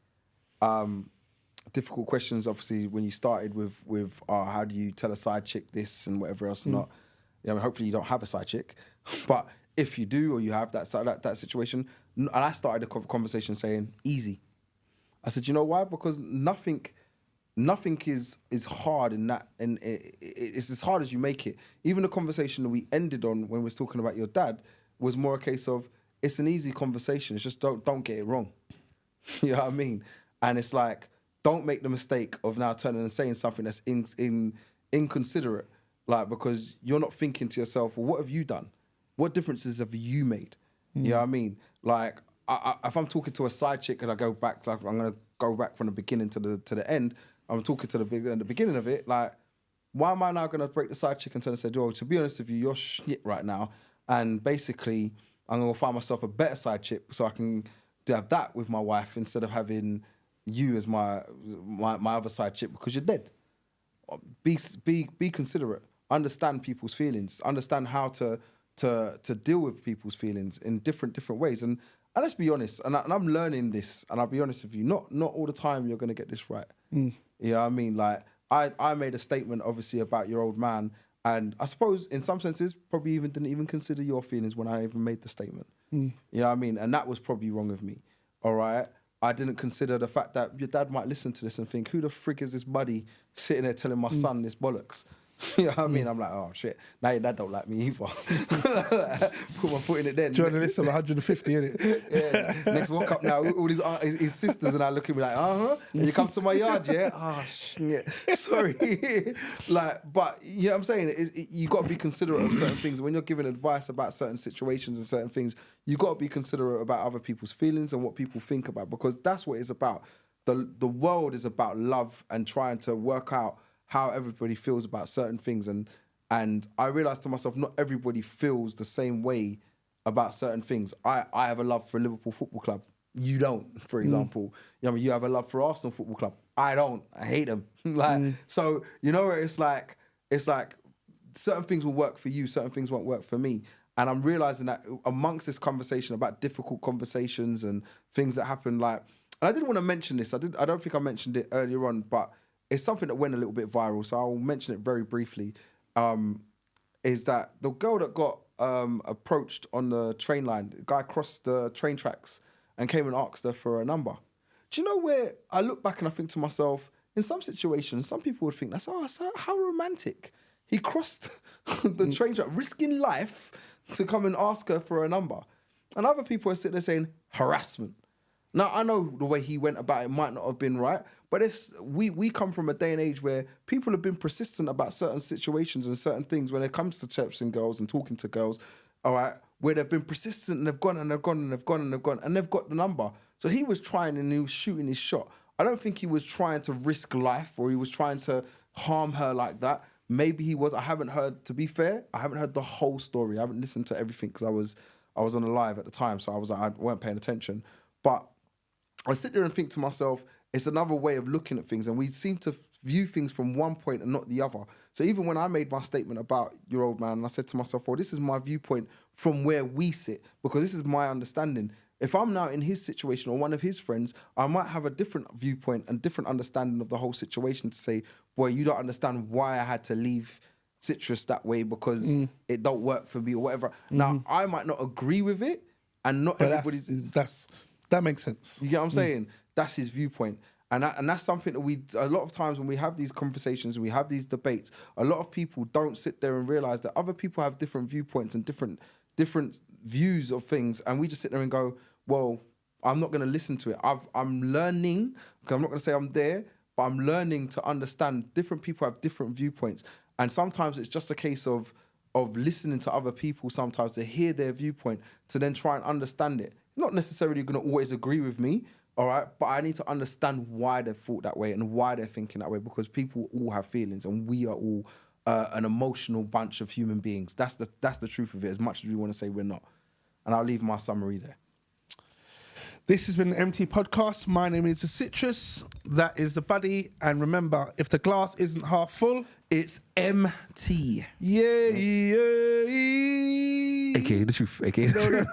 S2: Difficult questions, obviously, when you started with how do you tell a side chick this and whatever else and not. Yeah, I mean, hopefully you don't have a side chick, but if you do or you have that situation, and I started the conversation saying easy. I said, you know why? Because nothing is hard in that, and it's as hard as you make it. Even the conversation that we ended on when we was talking about your dad was more a case of it's an easy conversation. It's just don't get it wrong. You know what I mean? And it's like, don't make the mistake of now turning and saying something that's inconsiderate. Like, because you're not thinking to yourself, well, what have you done? What differences have you made? You know what I mean? Like, if I'm talking to a side chick and I go back, like, I'm going to go back from the beginning to the end, I'm talking to the beginning of it, like, why am I now going to break the side chick and turn and say, "Oh, to be honest with you, you're shit right now. And basically, I'm going to find myself a better side chick so I can have that with my wife instead of having you as my other side chick because you're dead." Be considerate. Understand people's feelings. Understand how to deal with people's feelings in different ways. And let's be honest. And I'm learning this. And I'll be honest with you. Not all the time you're going to get this right. You know what I mean? Like I made a statement obviously about your old man, and I suppose in some senses probably didn't even consider your feelings when I even made the statement. You know what I mean? And that was probably wrong of me. All right. I didn't consider the fact that your dad might listen to this and think, who the frick is this buddy sitting there telling my son this bollocks? You know what I mean? I'm like, oh, shit. Now your dad don't like me either. Put my foot in it then.
S1: Journalist of 150, innit?
S2: Yeah. Next walk up now, all his sisters and I look at me like, uh-huh. And you come to my yard, yeah? Oh, shit. Sorry. Like, but, you know what I'm saying? You got to be considerate of certain things. When you're giving advice about certain situations and certain things, you got to be considerate about other people's feelings and what people think about, because that's what it's about. The world is about love and trying to work out how everybody feels about certain things. And I realised to myself, not everybody feels the same way about certain things. I have a love for Liverpool Football Club. You don't, for example. You know, you have a love for Arsenal Football Club. I don't. I hate them. So, you know, it's like certain things will work for you, certain things won't work for me. And I'm realising that amongst this conversation about difficult conversations and things that happen, like, and I didn't want to mention this. I don't think I mentioned it earlier on, but it's something that went a little bit viral, so I'll mention it very briefly, is that the girl that got approached on the train line, the guy crossed the train tracks and came and asked her for a number. Do you know where I look back and I think to myself, in some situations, some people would think that's, how romantic. He crossed the train track, risking life to come and ask her for a number. And other people are sitting there saying, harassment. Now, I know the way he went about it might not have been right, but we come from a day and age where people have been persistent about certain situations and certain things when it comes to chirping girls and talking to girls, all right, where they've been persistent and they've gone and they've gone and they've gone and they've gone and they've got the number. So he was trying and he was shooting his shot. I don't think he was trying to risk life or he was trying to harm her like that. Maybe he was. I haven't heard, to be fair, I haven't heard the whole story. I haven't listened to everything because I was on a live at the time, so I weren't paying attention. But I sit there and think to myself, it's another way of looking at things, and we seem to view things from one point and not the other. So even when I made my statement about your old man, and I said to myself, well, this is my viewpoint from where we sit, because this is my understanding. If I'm now in his situation or one of his friends, I might have a different viewpoint and different understanding of the whole situation to say, boy, you don't understand why I had to leave Citrus that way because it don't work for me or whatever. Now, I might not agree with it, and not everybody's...
S1: That makes sense.
S2: You get what I'm saying? That's his viewpoint. And that's something that a lot of times when we have these conversations, we have these debates, a lot of people don't sit there and realise that other people have different viewpoints and different views of things, and we just sit there and go, well, I'm not going to listen to it. I'm learning, because I'm not going to say I'm there, but I'm learning to understand different people have different viewpoints. And sometimes it's just a case of listening to other people sometimes to hear their viewpoint, to then try and understand it. Not necessarily going to always agree with me, all right, but I need to understand why they've thought that way and why they're thinking that way, because people all have feelings and we are all an emotional bunch of human beings. That's the truth of it, as much as we want to say we're not. And I'll leave my summary there.
S1: This has been the eMpTy Podcast. My name is The Citrus. That is the buddy. And remember, if the glass isn't half full,
S2: it's empty.
S1: Yeah.
S2: AKA the truth. AKA the truth.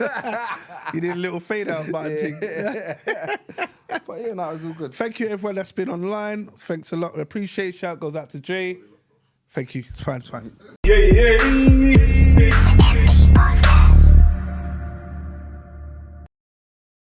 S1: You did a little fade out button thing.
S2: But yeah, no, it was all good.
S1: Thank you, everyone that's been online. Thanks a lot. We appreciate it. Shout goes out to Jay. Thank you. It's fine.
S3: Yeah.